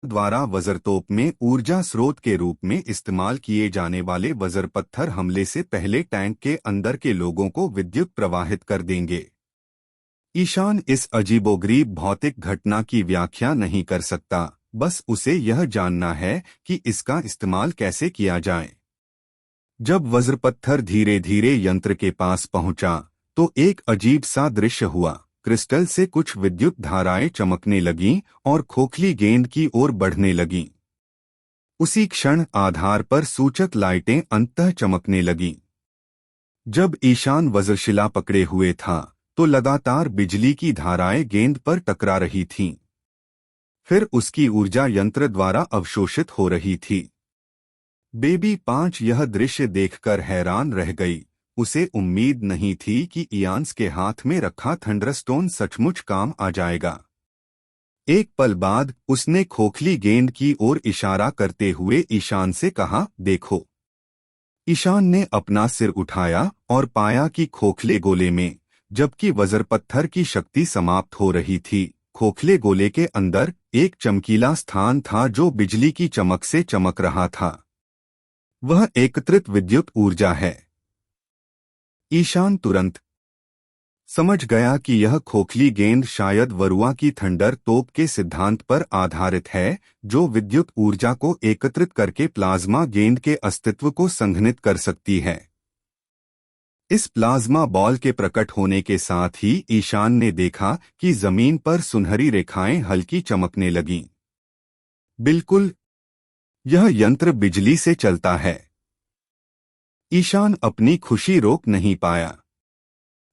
द्वारा वज्रतोप में ऊर्जा स्रोत के रूप में इस्तेमाल किए जाने वाले वज्र पत्थर हमले से पहले टैंक के अंदर के लोगों को विद्युत प्रवाहित कर देंगे। ईशान इस अजीबोगरीब भौतिक घटना की व्याख्या नहीं कर सकता, बस उसे यह जानना है कि इसका इस्तेमाल कैसे किया जाए। जब वज्रपत्थर धीरे धीरे यंत्र के पास पहुंचा तो एक अजीब सा दृश्य हुआ। क्रिस्टल से कुछ विद्युत धाराएं चमकने लगीं और खोखली गेंद की ओर बढ़ने लगीं। उसी क्षण आधार पर सूचक लाइटें अंततः चमकने लगीं। जब ईशान वज्रशिला पकड़े हुए था तो लगातार बिजली की धाराएं गेंद पर टकरा रही थीं। फिर उसकी ऊर्जा यंत्र द्वारा अवशोषित हो रही थी। बेबी 5 यह दृश्य देखकर हैरान रह गई। उसे उम्मीद नहीं थी कि इयान्स के हाथ में रखा थंडरस्टोन सचमुच काम आ जाएगा। एक पल बाद उसने खोखली गेंद की ओर इशारा करते हुए ईशान से कहा, देखो। ईशान ने अपना सिर उठाया और पाया कि खोखले गोले में, जबकि वज्रपत्थर की शक्ति समाप्त हो रही थी, खोखले गोले के अंदर एक चमकीला स्थान था जो बिजली की चमक से चमक रहा था। वह एकत्रित विद्युत ऊर्जा है। ईशान तुरंत समझ गया कि यह खोखली गेंद शायद वरुआ की थंडर तोप के सिद्धांत पर आधारित है, जो विद्युत ऊर्जा को एकत्रित करके प्लाज्मा गेंद के अस्तित्व को संघनित कर सकती है। इस प्लाज्मा बॉल के प्रकट होने के साथ ही ईशान ने देखा कि जमीन पर सुनहरी रेखाएं हल्की चमकने लगीं। बिल्कुल, यह यंत्र बिजली से चलता है। ईशान अपनी खुशी रोक नहीं पाया।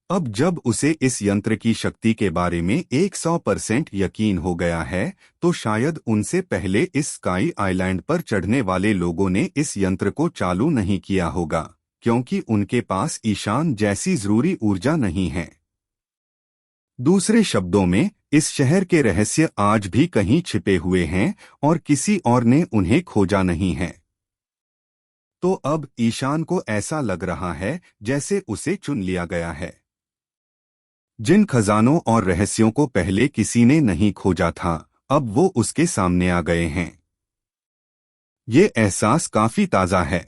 अब जब उसे इस यंत्र की शक्ति के बारे में 100% यकीन हो गया है, तो शायद उनसे पहले इस स्काई आइलैंड पर चढ़ने वाले लोगों ने इस यंत्र को चालू नहीं किया होगा, क्योंकि उनके पास ईशान जैसी जरूरी ऊर्जा नहीं है। दूसरे शब्दों में, इस शहर के रहस्य आज भी कहीं छिपे हुए हैं और किसी और ने उन्हें खोजा नहीं है। तो अब ईशान को ऐसा लग रहा है जैसे उसे चुन लिया गया है। जिन खजानों और रहस्यों को पहले किसी ने नहीं खोजा था, अब वो उसके सामने आ गए हैं। ये एहसास काफी ताजा है।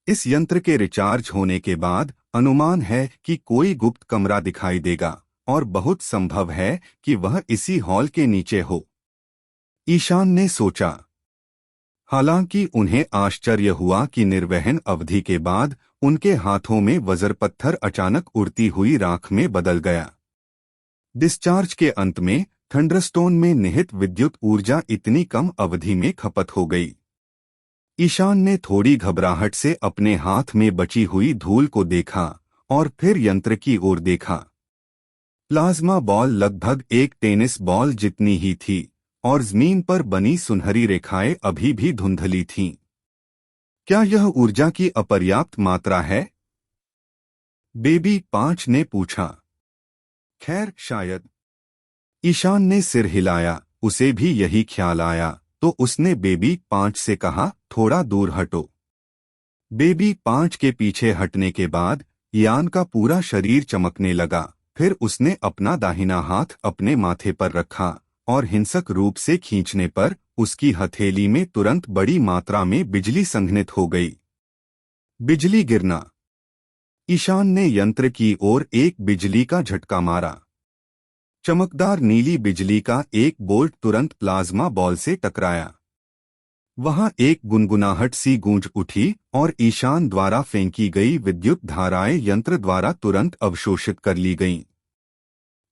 इस यंत्र के रिचार्ज होने के बाद अनुमान है कि कोई गुप्त कमरा दिखाई देगा, और बहुत संभव है कि वह इसी हॉल के नीचे हो। ईशान ने सोचा। हालांकि उन्हें आश्चर्य हुआ कि निर्वहन अवधि के बाद उनके हाथों में वज्रपत्थर अचानक उड़ती हुई राख में बदल गया। डिस्चार्ज के अंत में थंडरस्टोन में निहित विद्युत ऊर्जा इतनी कम अवधि में खपत हो गई। ईशान ने थोड़ी घबराहट से अपने हाथ में बची हुई धूल को देखा और फिर यंत्र की ओर देखा। प्लाज्मा बॉल लगभग एक टेनिस बॉल जितनी ही थी और जमीन पर बनी सुनहरी रेखाएं अभी भी धुंधली थीं। क्या यह ऊर्जा की अपर्याप्त मात्रा है? बेबी 5 ने पूछा। खैर, शायद। ईशान ने सिर हिलाया। उसे भी यही ख्याल आया, तो उसने बेबी 5 से कहा, थोड़ा दूर हटो। बेबी 5 के पीछे हटने के बाद इयान का पूरा शरीर चमकने लगा। फिर उसने अपना दाहिना हाथ अपने माथे पर रखा और हिंसक रूप से खींचने पर उसकी हथेली में तुरंत बड़ी मात्रा में बिजली संघनित हो गई। बिजली गिरना। ईशान ने यंत्र की ओर एक बिजली का झटका मारा। चमकदार नीली बिजली का एक बोल्ट तुरंत प्लाज्मा बॉल से टकराया। वहां एक गुनगुनाहट सी गूंज उठी और ईशान द्वारा फेंकी गई विद्युत धाराएं यंत्र द्वारा तुरंत अवशोषित कर ली गईं।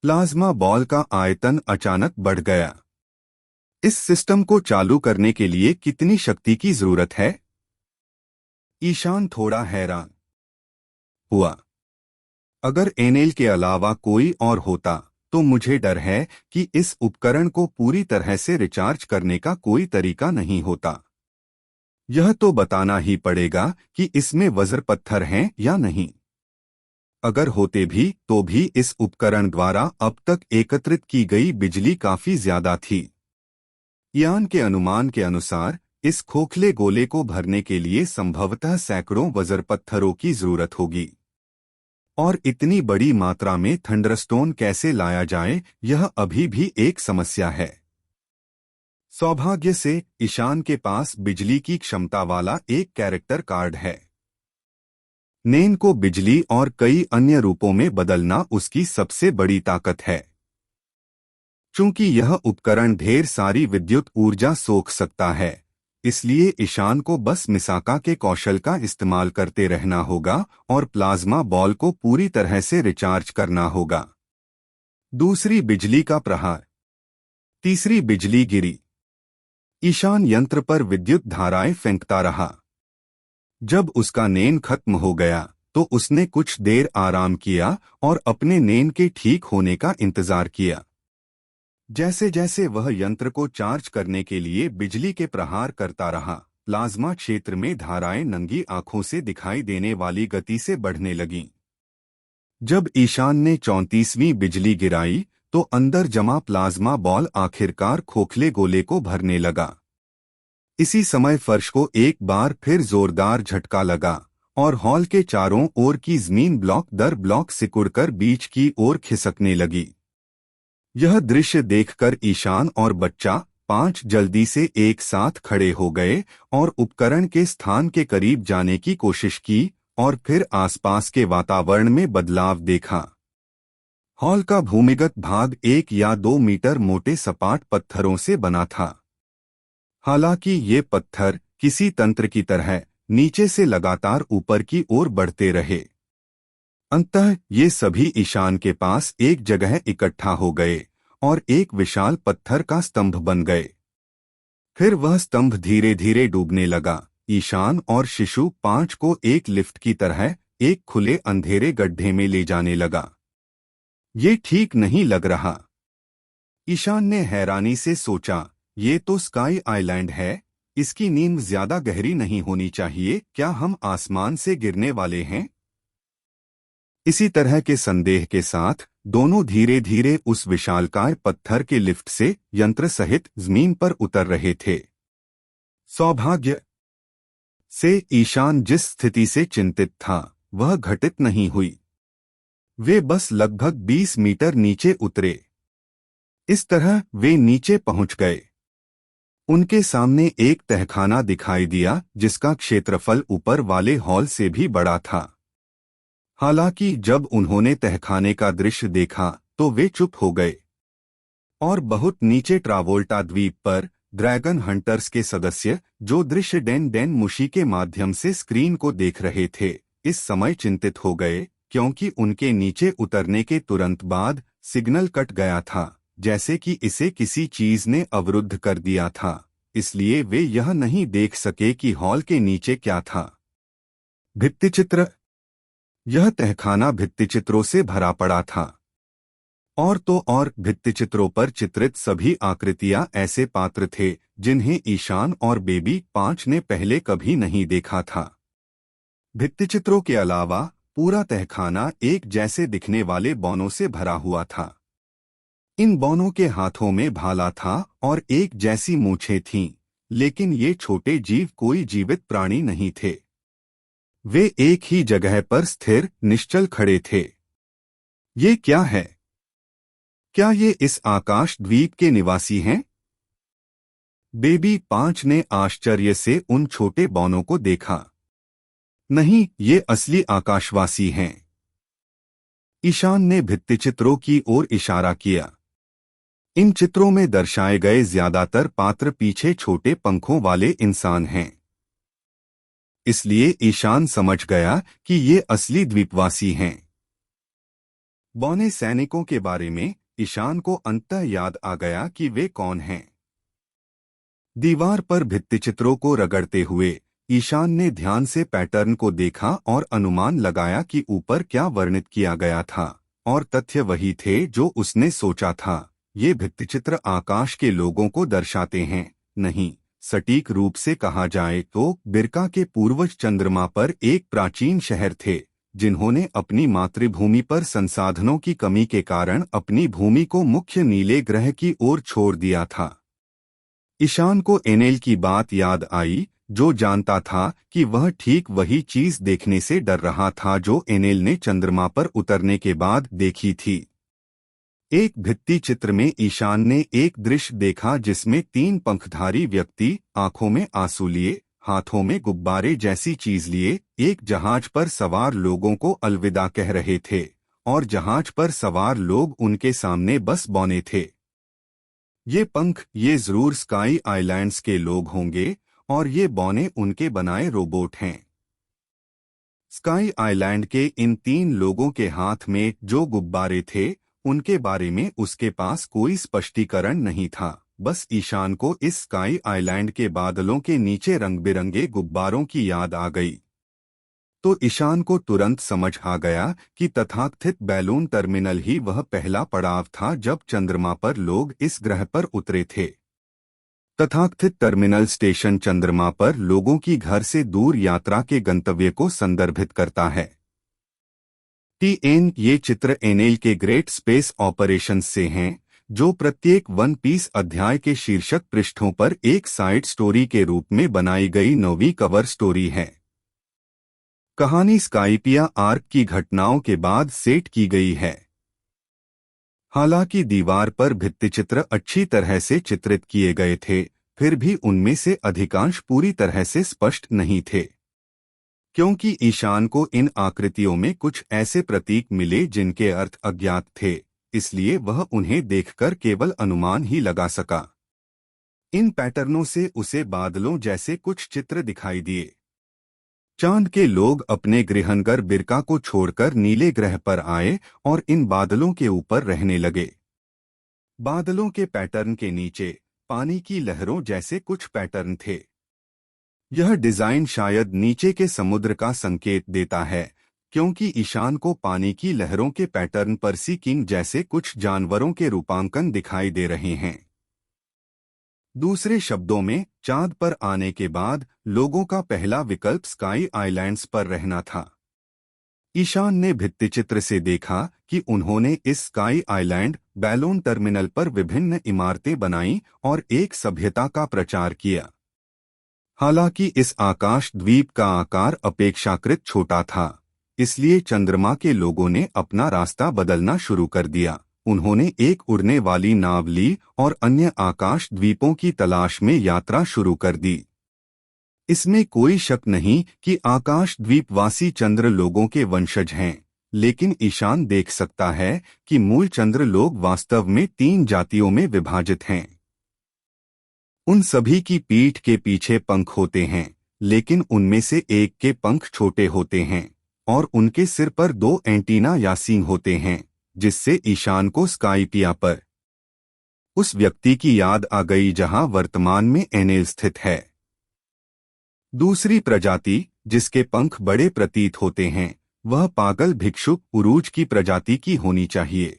प्लाज्मा बॉल का आयतन अचानक बढ़ गया। इस सिस्टम को चालू करने के लिए कितनी शक्ति की जरूरत है? ईशान थोड़ा हैरान हुआ। अगर एनेल के अलावा कोई और होता तो मुझे डर है कि इस उपकरण को पूरी तरह से रिचार्ज करने का कोई तरीका नहीं होता। यह तो बताना ही पड़ेगा कि इसमें वज्रपत्थर हैं या नहीं। अगर होते भी तो भी इस उपकरण द्वारा अब तक एकत्रित की गई बिजली काफी ज्यादा थी। इयान के अनुमान के अनुसार इस खोखले गोले को भरने के लिए संभवतः सैकड़ों वज्रपत्थरों की जरूरत होगी। और इतनी बड़ी मात्रा में थंडरस्टोन कैसे लाया जाए, यह अभी भी एक समस्या है। सौभाग्य से ईशान के पास बिजली की क्षमता वाला एक कैरेक्टर कार्ड है। नेन को बिजली और कई अन्य रूपों में बदलना उसकी सबसे बड़ी ताकत है। चूंकि यह उपकरण ढेर सारी विद्युत ऊर्जा सोख सकता है, इसलिए ईशान को बस मिसाका के कौशल का इस्तेमाल करते रहना होगा और प्लाज्मा बॉल को पूरी तरह से रिचार्ज करना होगा। दूसरी बिजली का प्रहार। तीसरी बिजली गिरी। ईशान यंत्र पर विद्युत धाराएं फेंकता रहा। जब उसका नेन खत्म हो गया तो उसने कुछ देर आराम किया और अपने नेन के ठीक होने का इंतजार किया। जैसे जैसे वह यंत्र को चार्ज करने के लिए बिजली के प्रहार करता रहा, प्लाज्मा क्षेत्र में धाराएं नंगी आंखों से दिखाई देने वाली गति से बढ़ने लगीं। जब ईशान ने 34वीं बिजली गिराई तो अंदर जमा प्लाज्मा बॉल आखिरकार खोखले गोले को भरने लगा। इसी समय फर्श को एक बार फिर जोरदार झटका लगा और हॉल के चारों ओर की जमीन ब्लॉक दर ब्लॉक सिकुड़कर बीच की ओर खिसकने लगी। यह दृश्य देखकर ईशान और बच्चा 5 जल्दी से एक साथ खड़े हो गए और उपकरण के स्थान के करीब जाने की कोशिश की और फिर आसपास के वातावरण में बदलाव देखा। हॉल का भूमिगत भाग 1 या 2 मीटर मोटे सपाट पत्थरों से बना था। हालांकि ये पत्थर किसी तंत्र की तरह नीचे से लगातार ऊपर की ओर बढ़ते रहे। अंततः ये सभी ईशान के पास एक जगह इकट्ठा हो गए और एक विशाल पत्थर का स्तंभ बन गए। फिर वह स्तंभ धीरे धीरे डूबने लगा। ईशान और शिशु 5 को एक लिफ्ट की तरह एक खुले अंधेरे गड्ढे में ले जाने लगा। ये ठीक नहीं लग रहा। ईशान ने हैरानी से सोचा, ये तो स्काई आइलैंड है, इसकी नींव ज्यादा गहरी नहीं होनी चाहिए। क्या हम आसमान से गिरने वाले हैं? इसी तरह के संदेह के साथ दोनों धीरे धीरे उस विशालकाय पत्थर के लिफ्ट से यंत्र सहित जमीन पर उतर रहे थे। सौभाग्य से ईशान जिस स्थिति से चिंतित था वह घटित नहीं हुई। वे बस लगभग 20 मीटर नीचे उतरे। इस तरह वे नीचे पहुंच गए। उनके सामने एक तहखाना दिखाई दिया जिसका क्षेत्रफल ऊपर वाले हॉल से भी बड़ा था। हालांकि जब उन्होंने तहखाने का दृश्य देखा तो वे चुप हो गए। और बहुत नीचे ट्रावोल्टा द्वीप पर ड्रैगन हंटर्स के सदस्य, जो दृश्य डेन डेन मुशी के माध्यम से स्क्रीन को देख रहे थे, इस समय चिंतित हो गए क्योंकि उनके नीचे उतरने के तुरंत बाद सिग्नल कट गया था, जैसे कि इसे किसी चीज ने अवरुद्ध कर दिया था। इसलिए वे यह नहीं देख सके कि हॉल के नीचे क्या था। भित्तिचित्र। यह तहखाना भित्तिचित्रों से भरा पड़ा था। और तो और भित्तिचित्रों पर चित्रित सभी आकृतियां ऐसे पात्र थे जिन्हें ईशान और बेबी 5 ने पहले कभी नहीं देखा था। भित्तिचित्रों के अलावा पूरा तहखाना एक जैसे दिखने वाले बौनों से भरा हुआ था। इन बौनों के हाथों में भाला था और एक जैसी मूंछें थीं, लेकिन ये छोटे जीव कोई जीवित प्राणी नहीं थे। वे एक ही जगह पर स्थिर निश्चल खड़े थे। ये क्या है? क्या ये इस आकाश द्वीप के निवासी हैं? बेबी 5 ने आश्चर्य से उन छोटे बौनों को देखा। नहीं, ये असली आकाशवासी हैं। ईशान ने भित्तिचित्रों की ओर इशारा किया। इन चित्रों में दर्शाए गए ज्यादातर पात्र पीछे छोटे पंखों वाले इंसान हैं। इसलिए ईशान समझ गया कि ये असली द्वीपवासी हैं। बौने सैनिकों के बारे में ईशान को अंततः याद आ गया कि वे कौन हैं। दीवार पर भित्तिचित्रों को रगड़ते हुए ईशान ने ध्यान से पैटर्न को देखा और अनुमान लगाया कि ऊपर क्या वर्णित किया गया था, और तथ्य वही थे जो उसने सोचा था। ये भित्तिचित्र आकाश के लोगों को दर्शाते हैं। नहीं, सटीक रूप से कहा जाए तो बिरका के पूर्वज चंद्रमा पर एक प्राचीन शहर थे, जिन्होंने अपनी मातृभूमि पर संसाधनों की कमी के कारण अपनी भूमि को मुख्य नीले ग्रह की ओर छोड़ दिया था। ईशान को एनेल की बात याद आई, जो जानता था कि वह ठीक वही चीज देखने से डर रहा था जो एनेल ने चंद्रमा पर उतरने के बाद देखी थी। एक भित्ति चित्र में ईशान ने एक दृश्य देखा जिसमें 3 पंखधारी व्यक्ति आंखों में आंसू लिए, हाथों में गुब्बारे जैसी चीज लिए, एक जहाज पर सवार लोगों को अलविदा कह रहे थे और जहाज पर सवार लोग उनके सामने बस बौने थे। ये पंख, ये जरूर स्काई आइलैंड्स के लोग होंगे और ये बौने उनके बनाए रोबोट हैं। स्काई आइलैंड के इन 3 लोगों के हाथ में जो गुब्बारे थे उनके बारे में उसके पास कोई स्पष्टीकरण नहीं था। बस ईशान को इस स्काई आइलैंड के बादलों के नीचे रंग बिरंगे गुब्बारों की याद आ गई। तो ईशान को तुरंत समझ आ गया कि तथाकथित बैलून टर्मिनल ही वह पहला पड़ाव था जब चंद्रमा पर लोग इस ग्रह पर उतरे थे। तथाकथित टर्मिनल स्टेशन चंद्रमा पर लोगों की घर से दूर यात्रा के गंतव्य को संदर्भित करता है। ये चित्र एनएल के ग्रेट स्पेस ऑपरेशंस से हैं, जो प्रत्येक वन पीस अध्याय के शीर्षक पृष्ठों पर एक साइड स्टोरी के रूप में बनाई गई 9वीं कवर स्टोरी है। कहानी स्काइपिया आर्क की घटनाओं के बाद सेट की गई है। हालांकि दीवार पर भित्तिचित्र अच्छी तरह से चित्रित किए गए थे, फिर भी उनमें से अधिकांश पूरी तरह से स्पष्ट नहीं थे, क्योंकि ईशान को इन आकृतियों में कुछ ऐसे प्रतीक मिले जिनके अर्थ अज्ञात थे, इसलिए वह उन्हें देखकर केवल अनुमान ही लगा सका। इन पैटर्नों से उसे बादलों जैसे कुछ चित्र दिखाई दिए। चांद के लोग अपने गृहनगर बिरका को छोड़कर नीले ग्रह पर आए और इन बादलों के ऊपर रहने लगे। बादलों के पैटर्न के नीचे पानी की लहरों जैसे कुछ पैटर्न थे। यह डिजाइन शायद नीचे के समुद्र का संकेत देता है, क्योंकि ईशान को पानी की लहरों के पैटर्न पर सी किंग जैसे कुछ जानवरों के रूपांकन दिखाई दे रहे हैं। दूसरे शब्दों में, चांद पर आने के बाद लोगों का पहला विकल्प स्काई आइलैंड्स पर रहना था। ईशान ने भित्तिचित्र से देखा कि उन्होंने इस स्काई आइलैंड बैलून टर्मिनल पर विभिन्न इमारतें बनाई और एक सभ्यता का प्रचार किया। हालांकि इस आकाश द्वीप का आकार अपेक्षाकृत छोटा था, इसलिए चंद्रमा के लोगों ने अपना रास्ता बदलना शुरू कर दिया। उन्होंने एक उड़ने वाली नाव ली और अन्य आकाश द्वीपों की तलाश में यात्रा शुरू कर दी। इसमें कोई शक नहीं कि आकाश द्वीपवासी चंद्र लोगों के वंशज हैं, लेकिन ईशान देख सकता है कि मूल चंद्र लोग वास्तव में 3 जातियों में विभाजित हैं। उन सभी की पीठ के पीछे पंख होते हैं, लेकिन उनमें से एक के पंख छोटे होते हैं और उनके सिर पर 2 एंटीना या सींग होते हैं, जिससे ईशान को स्काइपिया पर उस व्यक्ति की याद आ गई जहां वर्तमान में एनेल स्थित है। दूसरी प्रजाति, जिसके पंख बड़े प्रतीत होते हैं, वह पागल भिक्षुक उरूज की प्रजाति की होनी चाहिए।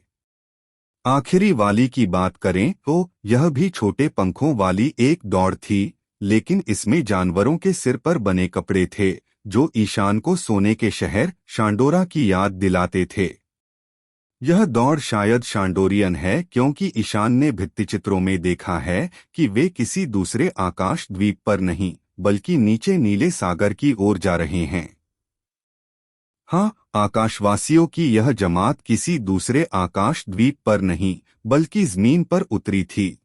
आखिरी वाली की बात करें तो यह भी छोटे पंखों वाली एक दौड़ थी, लेकिन इसमें जानवरों के सिर पर बने कपड़े थे जो ईशान को सोने के शहर शांडोरा की याद दिलाते थे। यह दौड़ शायद शांडोरियन है, क्योंकि ईशान ने भित्तिचित्रों में देखा है कि वे किसी दूसरे आकाश द्वीप पर नहीं, बल्कि नीचे नीले सागर की ओर जा रहे हैं। हाँ, आकाशवासियों की यह जमात किसी दूसरे आकाश द्वीप पर नहीं, बल्कि जमीन पर उतरी थी।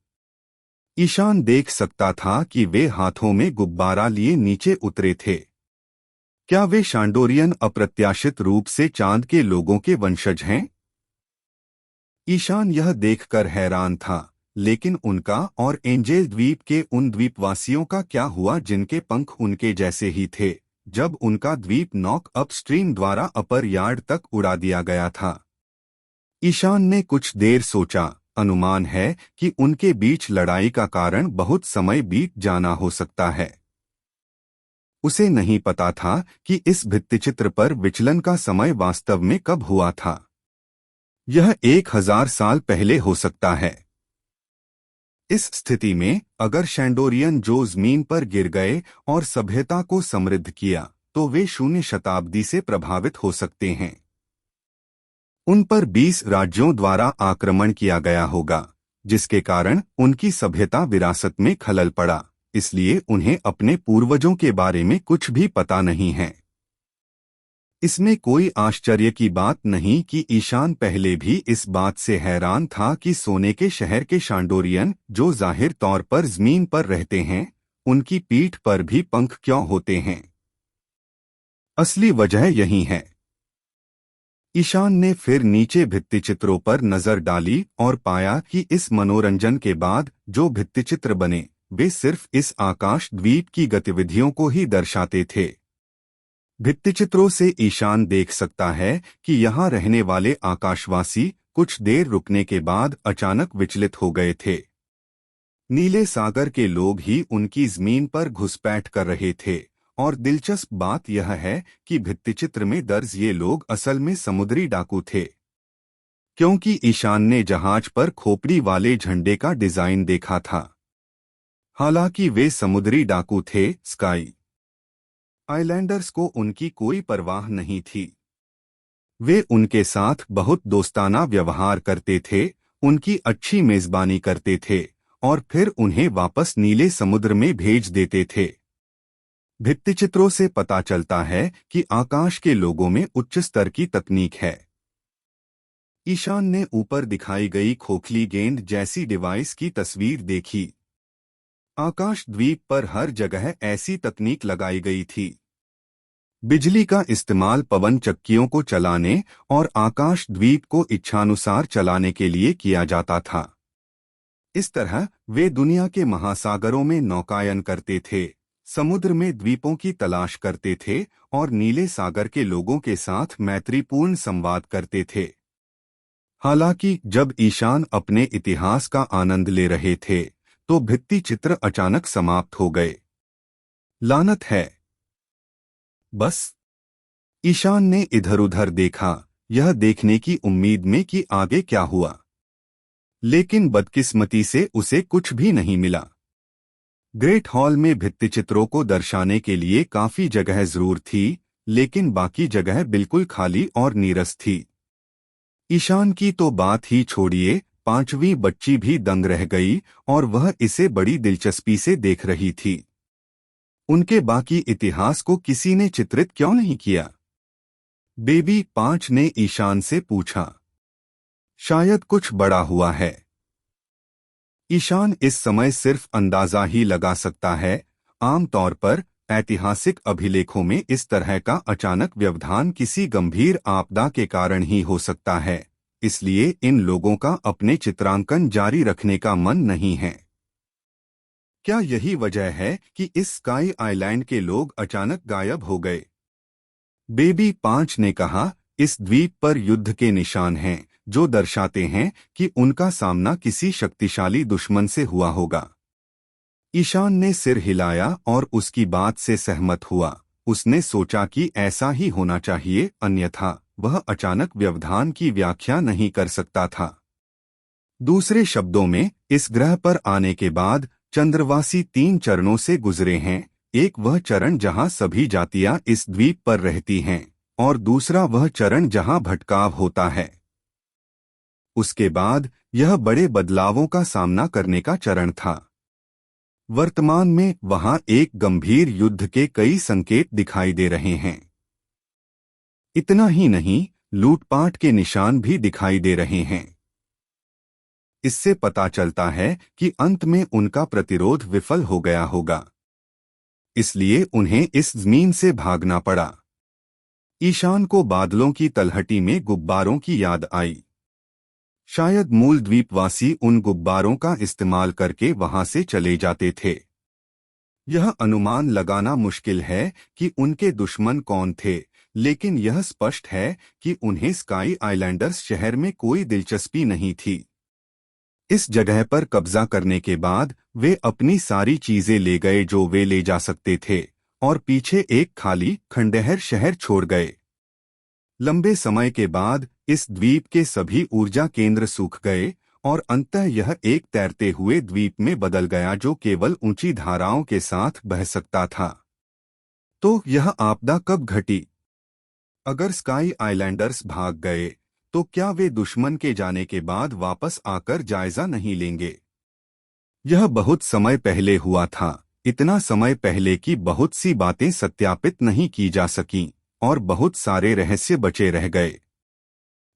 ईशान देख सकता था कि वे हाथों में गुब्बारा लिए नीचे उतरे थे। क्या वे शांडोरियन अप्रत्याशित रूप से चांद के लोगों के वंशज हैं? ईशान यह देखकर हैरान था, लेकिन उनका और एंजेल द्वीप के उन द्वीपवासियों का क्या हुआ जिनके पंख उनके जैसे ही थे, जब उनका द्वीप नॉक अपस्ट्रीम द्वारा अपर यार्ड तक उड़ा दिया गया था? ईशान ने कुछ देर सोचा। अनुमान है कि उनके बीच लड़ाई का कारण बहुत समय बीत जाना हो सकता है। उसे नहीं पता था कि इस भित्तिचित्र पर विचलन का समय वास्तव में कब हुआ था। यह 1000 साल पहले हो सकता है। इस स्थिति में अगर शैंडोरियन जो जमीन पर गिर गए और सभ्यता को समृद्ध किया, तो वे 0वीं शताब्दी से प्रभावित हो सकते हैं। उन पर 20 राज्यों द्वारा आक्रमण किया गया होगा, जिसके कारण उनकी सभ्यता विरासत में खलल पड़ा, इसलिए उन्हें अपने पूर्वजों के बारे में कुछ भी पता नहीं है। इसमें कोई आश्चर्य की बात नहीं कि ईशान पहले भी इस बात से हैरान था कि सोने के शहर के शांडोरियन, जो जाहिर तौर पर जमीन पर रहते हैं, उनकी पीठ पर भी पंख क्यों होते हैं। असली वजह यही है। ईशान ने फिर नीचे भित्तिचित्रों पर नजर डाली और पाया कि इस मनोरंजन के बाद जो भित्तिचित्र बने वे सिर्फ इस आकाश द्वीप की गतिविधियों को ही दर्शाते थे। भित्तिचित्रों से ईशान देख सकता है कि यहाँ रहने वाले आकाशवासी कुछ देर रुकने के बाद अचानक विचलित हो गए थे। नीले सागर के लोग ही उनकी जमीन पर घुसपैठ कर रहे थे, और दिलचस्प बात यह है कि भित्तिचित्र में दर्ज ये लोग असल में समुद्री डाकू थे, क्योंकि ईशान ने जहाज पर खोपड़ी वाले झंडे का डिजाइन देखा था। हालांकि वे समुद्री डाकू थे, स्काई आइलैंडर्स को उनकी कोई परवाह नहीं थी। वे उनके साथ बहुत दोस्ताना व्यवहार करते थे, उनकी अच्छी मेजबानी करते थे और फिर उन्हें वापस नीले समुद्र में भेज देते थे। भित्तिचित्रों से पता चलता है कि आकाश के लोगों में उच्च स्तर की तकनीक है। ईशान ने ऊपर दिखाई गई खोखली गेंद जैसी डिवाइस की तस्वीर देखी। आकाश द्वीप पर हर जगह ऐसी तकनीक लगाई गई थी। बिजली का इस्तेमाल पवन चक्कियों को चलाने और आकाश द्वीप को इच्छानुसार चलाने के लिए किया जाता था। इस तरह वे दुनिया के महासागरों में नौकायन करते थे, समुद्र में द्वीपों की तलाश करते थे और नीले सागर के लोगों के साथ मैत्रीपूर्ण संवाद करते थे। हालांकि जब ईशान अपने इतिहास का आनंद ले रहे थे तो भित्ति चित्र अचानक समाप्त हो गए। लानत है। बस। ईशान ने इधर-उधर देखा, यह देखने की उम्मीद में कि आगे क्या हुआ, लेकिन बदकिस्मती से उसे कुछ भी नहीं मिला। ग्रेट हॉल में भित्तिचित्रों को दर्शाने के लिए काफी जगह जरूर थी, लेकिन बाकी जगह बिल्कुल खाली और नीरस थी। ईशान की तो बात ही छोड़िए, पांचवी बच्ची भी दंग रह गई और वह इसे बड़ी दिलचस्पी से देख रही थी। उनके बाकी इतिहास को किसी ने चित्रित क्यों नहीं किया? बेबी 5 ने ईशान से पूछा। शायद कुछ बड़ा हुआ है। ईशान इस समय सिर्फ अंदाजा ही लगा सकता है। आमतौर पर ऐतिहासिक अभिलेखों में इस तरह का अचानक व्यवधान किसी गंभीर आपदा के कारण ही हो सकता है, इसलिए इन लोगों का अपने चित्रांकन जारी रखने का मन नहीं है। क्या यही वजह है कि इस स्काई आइलैंड के लोग अचानक गायब हो गए? बेबी 5 ने कहा, इस द्वीप पर युद्ध के निशान हैं जो दर्शाते हैं कि उनका सामना किसी शक्तिशाली दुश्मन से हुआ होगा। ईशान ने सिर हिलाया और उसकी बात से सहमत हुआ। उसने सोचा कि ऐसा ही होना चाहिए, अन्यथा वह अचानक व्यवधान की व्याख्या नहीं कर सकता था। दूसरे शब्दों में, इस ग्रह पर आने के बाद चंद्रवासी 3 चरणों से गुजरे हैं। एक वह चरण जहां सभी जातियां इस द्वीप पर रहती हैं और दूसरा वह चरण जहां भटकाव होता है। उसके बाद यह बड़े बदलावों का सामना करने का चरण था। वर्तमान में वहां एक गंभीर युद्ध के कई संकेत दिखाई दे रहे हैं। इतना ही नहीं, लूटपाट के निशान भी दिखाई दे रहे हैं। इससे पता चलता है कि अंत में उनका प्रतिरोध विफल हो गया होगा, इसलिए उन्हें इस जमीन से भागना पड़ा। ईशान को बादलों की तलहटी में गुब्बारों की याद आई। शायद मूल द्वीपवासी उन गुब्बारों का इस्तेमाल करके वहां से चले जाते थे। यह अनुमान लगाना मुश्किल है कि उनके दुश्मन कौन थे, लेकिन यह स्पष्ट है कि उन्हें स्काई आइलैंडर्स शहर में कोई दिलचस्पी नहीं थी। इस जगह पर कब्जा करने के बाद वे अपनी सारी चीजें ले गए जो वे ले जा सकते थे और पीछे एक खाली खंडहर शहर छोड़ गए। लंबे समय के बाद इस द्वीप के सभी ऊर्जा केंद्र सूख गए और अंततः यह एक तैरते हुए द्वीप में बदल गया जो केवल ऊंची धाराओं के साथ बह सकता था। तो यह आपदा कब घटी? अगर स्काई आइलैंडर्स भाग गए तो क्या वे दुश्मन के जाने के बाद वापस आकर जायजा नहीं लेंगे? यह बहुत समय पहले हुआ था, इतना समय पहले कि बहुत सी बातें सत्यापित नहीं की जा सकीं और बहुत सारे रहस्य बचे रह गए।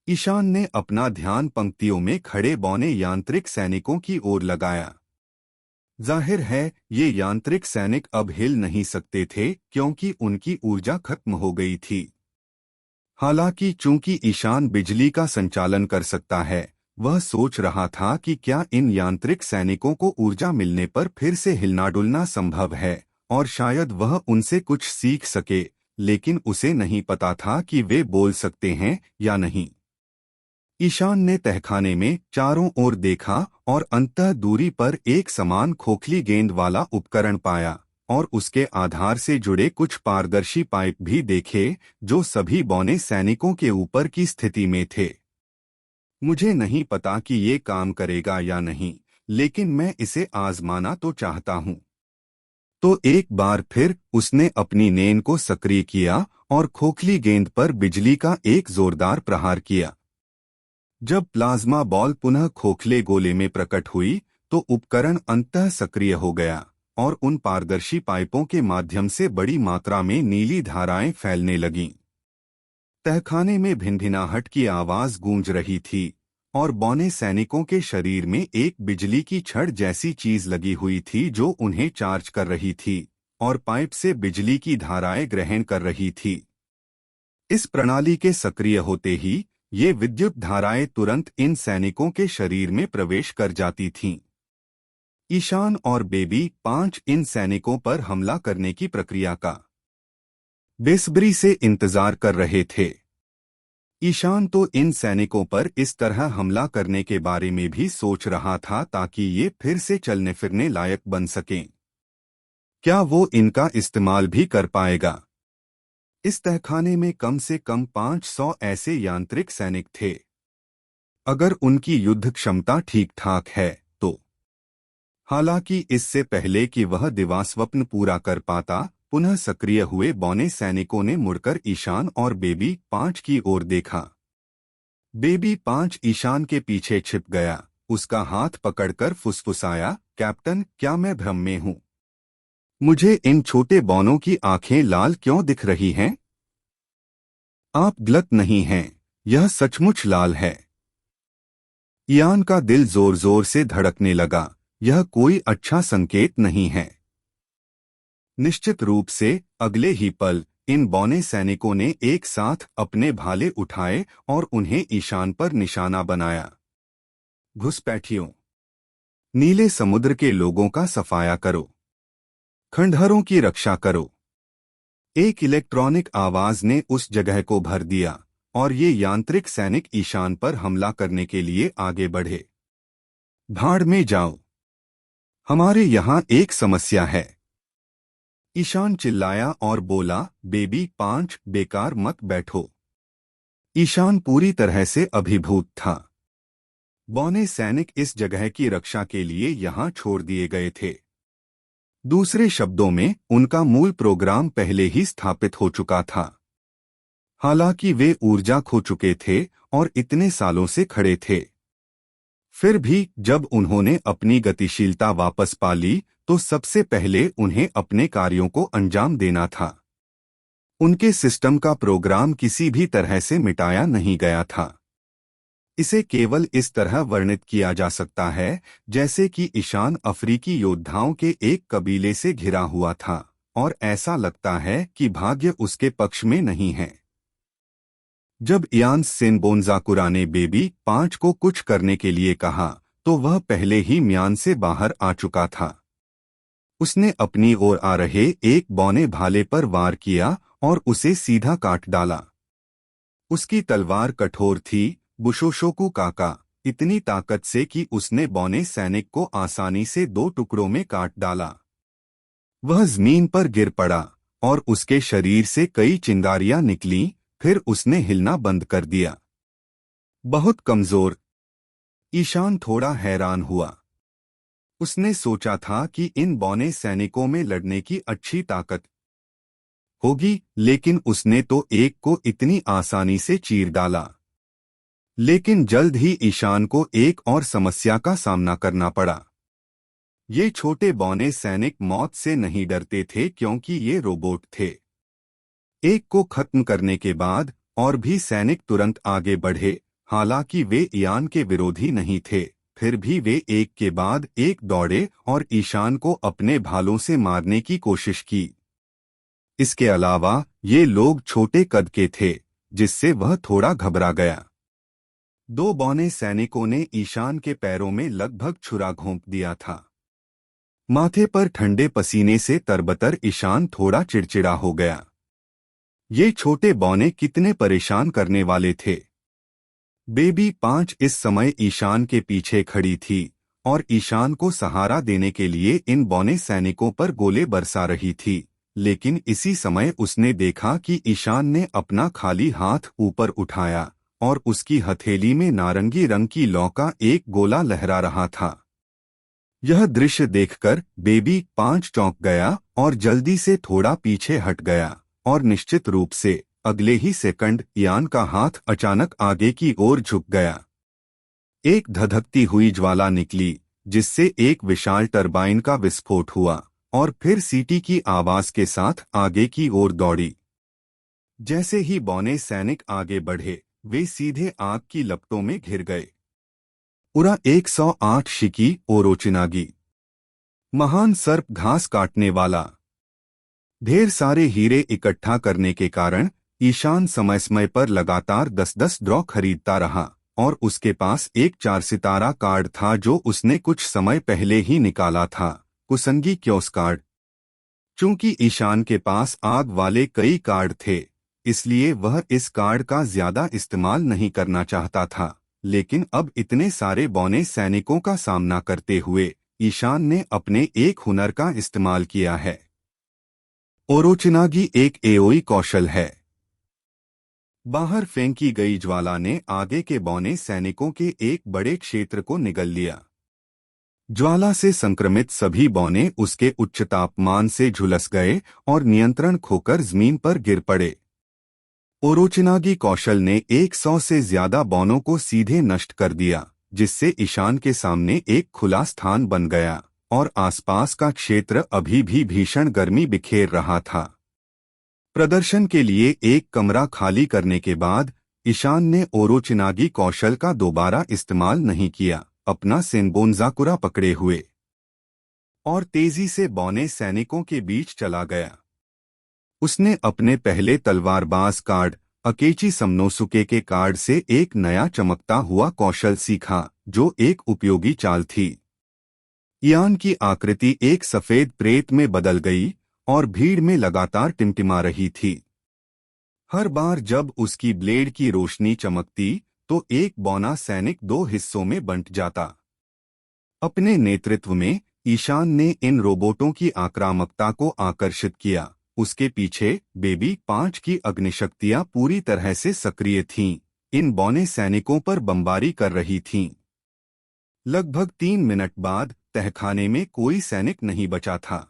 ईशान ने अपना ध्यान पंक्तियों में खड़े बौने यांत्रिक सैनिकों की ओर लगाया। जाहिर है ये यांत्रिक सैनिक अब हिल नहीं सकते थे क्योंकि उनकी ऊर्जा खत्म हो गई थी। हालांकि चूंकि ईशान बिजली का संचालन कर सकता है, वह सोच रहा था कि क्या इन यांत्रिक सैनिकों को ऊर्जा मिलने पर फिर से हिलना डुलना संभव है और शायद वह उनसे कुछ सीख सके, लेकिन उसे नहीं पता था कि वे बोल सकते हैं या नहीं। ईशान ने तहखाने में चारों ओर देखा और अंतः दूरी पर एक समान खोखली गेंद वाला उपकरण पाया और उसके आधार से जुड़े कुछ पारदर्शी पाइप भी देखे जो सभी बौने सैनिकों के ऊपर की स्थिति में थे। मुझे नहीं पता कि ये काम करेगा या नहीं, लेकिन मैं इसे आजमाना तो चाहता हूं। तो एक बार फिर उसने अपनी नेन को सक्रिय किया और खोखली गेंद पर बिजली का एक जोरदार प्रहार किया। जब प्लाज्मा बॉल पुनः खोखले गोले में प्रकट हुई तो उपकरण अंततः सक्रिय हो गया और उन पारदर्शी पाइपों के माध्यम से बड़ी मात्रा में नीली धाराएं फैलने लगीं। तहखाने में भिनभिनाहट की आवाज गूंज रही थी और बौने सैनिकों के शरीर में एक बिजली की छड़ जैसी चीज लगी हुई थी जो उन्हें चार्ज कर रही थी और पाइप से बिजली की धाराएं ग्रहण कर रही थी। इस प्रणाली के सक्रिय होते ही ये विद्युत धाराएं तुरंत इन सैनिकों के शरीर में प्रवेश कर जाती थीं। ईशान और बेबी 5 इन सैनिकों पर हमला करने की प्रक्रिया का बेसब्री से इंतजार कर रहे थे। ईशान तो इन सैनिकों पर इस तरह हमला करने के बारे में भी सोच रहा था ताकि ये फिर से चलने फिरने लायक बन सकें। क्या वो इनका इस्तेमाल भी कर पाएगा? इस तहखाने में कम से कम 500 ऐसे यांत्रिक सैनिक थे। अगर उनकी युद्ध क्षमता ठीक ठाक है तो। हालांकि इससे पहले कि वह दिवास्वप्न पूरा कर पाता, पुनः सक्रिय हुए बौने सैनिकों ने मुड़कर ईशान और बेबी 5 की ओर देखा। बेबी 5 ईशान के पीछे छिप गया, उसका हाथ पकड़कर फुसफुसाया, कैप्टन, क्या मैं भ्रम में हूं? मुझे इन छोटे बौनों की आंखें लाल क्यों दिख रही हैं? आप गलत नहीं हैं, यह सचमुच लाल है। ईयान का दिल जोर जोर से धड़कने लगा। यह कोई अच्छा संकेत नहीं है। निश्चित रूप से अगले ही पल इन बौने सैनिकों ने एक साथ अपने भाले उठाए और उन्हें ईशान पर निशाना बनाया। घुसपैठियों, नीले समुद्र के लोगों का सफाया करो, खंडहरों की रक्षा करो। एक इलेक्ट्रॉनिक आवाज ने उस जगह को भर दिया और ये यांत्रिक सैनिक ईशान पर हमला करने के लिए आगे बढ़े। भाड़ में जाओ, हमारे यहाँ एक समस्या है। ईशान चिल्लाया और बोला, बेबी 5, बेकार मत बैठो। ईशान पूरी तरह से अभिभूत था। बौने सैनिक इस जगह की रक्षा के लिए यहाँ छोड़ दिए गए थे। दूसरे शब्दों में उनका मूल प्रोग्राम पहले ही स्थापित हो चुका था। हालांकि वे ऊर्जा खो चुके थे और इतने सालों से खड़े थे। फिर भी जब उन्होंने अपनी गतिशीलता वापस पा ली तो सबसे पहले उन्हें अपने कार्यों को अंजाम देना था। उनके सिस्टम का प्रोग्राम किसी भी तरह से मिटाया नहीं गया था। इसे केवल इस तरह वर्णित किया जा सकता है जैसे कि ईशान अफ्रीकी योद्धाओं के एक कबीले से घिरा हुआ था और ऐसा लगता है कि भाग्य उसके पक्ष में नहीं है। जब इयान सेनबोन्जाकुरा ने बेबी 5 को कुछ करने के लिए कहा तो वह पहले ही म्यान से बाहर आ चुका था। उसने अपनी ओर आ रहे एक बौने भाले पर वार किया और उसे सीधा काट डाला। उसकी तलवार कठोर थी, बुशोशोकु काका, इतनी ताकत से कि उसने बौने सैनिक को आसानी से 2 टुकड़ों में काट डाला। वह जमीन पर गिर पड़ा और उसके शरीर से कई चिंगारियां निकलीं, फिर उसने हिलना बंद कर दिया। बहुत कमजोर। ईशान थोड़ा हैरान हुआ। उसने सोचा था कि इन बौने सैनिकों में लड़ने की अच्छी ताकत होगी, लेकिन उसने तो एक को इतनी आसानी से चीर डाला। लेकिन जल्द ही ईशान को एक और समस्या का सामना करना पड़ा। ये छोटे बौने सैनिक मौत से नहीं डरते थे क्योंकि ये रोबोट थे। एक को खत्म करने के बाद और भी सैनिक तुरंत आगे बढ़े। हालांकि वे ईयान के विरोधी नहीं थे, फिर भी वे एक के बाद एक दौड़े और ईशान को अपने भालों से मारने की कोशिश की। इसके अलावा ये लोग छोटे कद के थे, जिससे वह थोड़ा घबरा गया। दो बौने सैनिकों ने ईशान के पैरों में लगभग छुरा घोंप दिया था। माथे पर ठंडे पसीने से तरबतर ईशान थोड़ा चिड़चिड़ा हो गया। ये छोटे बौने कितने परेशान करने वाले थे। बेबी 5 इस समय ईशान के पीछे खड़ी थी और ईशान को सहारा देने के लिए इन बौने सैनिकों पर गोले बरसा रही थी। लेकिन इसी समय उसने देखा कि ईशान ने अपना खाली हाथ ऊपर उठाया और उसकी हथेली में नारंगी रंग की लौ का एक गोला लहरा रहा था। यह दृश्य देखकर बेबी 5 चौंक गया और जल्दी से थोड़ा पीछे हट गया और निश्चित रूप से अगले ही सेकंड ईयान का हाथ अचानक आगे की ओर झुक गया। एक धधकती हुई ज्वाला निकली, जिससे एक विशाल टरबाइन का विस्फोट हुआ और फिर सीटी की आवाज के साथ आगे की ओर दौड़ी। जैसे ही बौने सैनिक आगे बढ़े, वे सीधे आग की लपटों में घिर गए। उरा 108 शिकी ओरोचिनागी, महान सर्प घास काटने वाला। ढेर सारे हीरे इकट्ठा करने के कारण ईशान समय समय पर लगातार 10-10 ड्रॉ खरीदता रहा और उसके पास एक 4 सितारा कार्ड था जो उसने कुछ समय पहले ही निकाला था, कुसंगी क्योस कार्ड। चूंकि ईशान के पास आग वाले कई कार्ड थे, इसलिए वह इस कार्ड का ज्यादा इस्तेमाल नहीं करना चाहता था। लेकिन अब इतने सारे बौने सैनिकों का सामना करते हुए ईशान ने अपने एक हुनर का इस्तेमाल किया है। ओरोचिनागी एक एओई कौशल है। बाहर फेंकी गई ज्वाला ने आगे के बौने सैनिकों के एक बड़े क्षेत्र को निगल लिया। ज्वाला से संक्रमित सभी बौने उसके उच्च तापमान से झुलस गए और नियंत्रण खोकर जमीन पर गिर पड़े। ओरोचिनागी कौशल ने 100 से ज्यादा बौनों को सीधे नष्ट कर दिया, जिससे ईशान के सामने एक खुला स्थान बन गया और आसपास का क्षेत्र अभी भी भीषण गर्मी बिखेर रहा था। प्रदर्शन के लिए एक कमरा खाली करने के बाद ईशान ने ओरोचिनागी कौशल का दोबारा इस्तेमाल नहीं किया, अपना सेनबोन्जाकुरा पकड़े हुए और तेजी से बौने सैनिकों के बीच चला गया। उसने अपने पहले तलवारबाज कार्ड अकेची समनोसुके के कार्ड से एक नया चमकता हुआ कौशल सीखा, जो एक उपयोगी चाल थी। ईयान की आकृति एक सफेद प्रेत में बदल गई और भीड़ में लगातार टिमटिमा रही थी। हर बार जब उसकी ब्लेड की रोशनी चमकती तो एक बौना सैनिक 2 हिस्सों में बंट जाता। अपने नेतृत्व में ईशान ने इन रोबोटों की आक्रामकता को आकर्षित किया। उसके पीछे बेबी 5 की अग्निशक्तियां पूरी तरह से सक्रिय थीं, इन बौने सैनिकों पर बमबारी कर रही थीं। लगभग 3 मिनट बाद तहखाने में कोई सैनिक नहीं बचा था।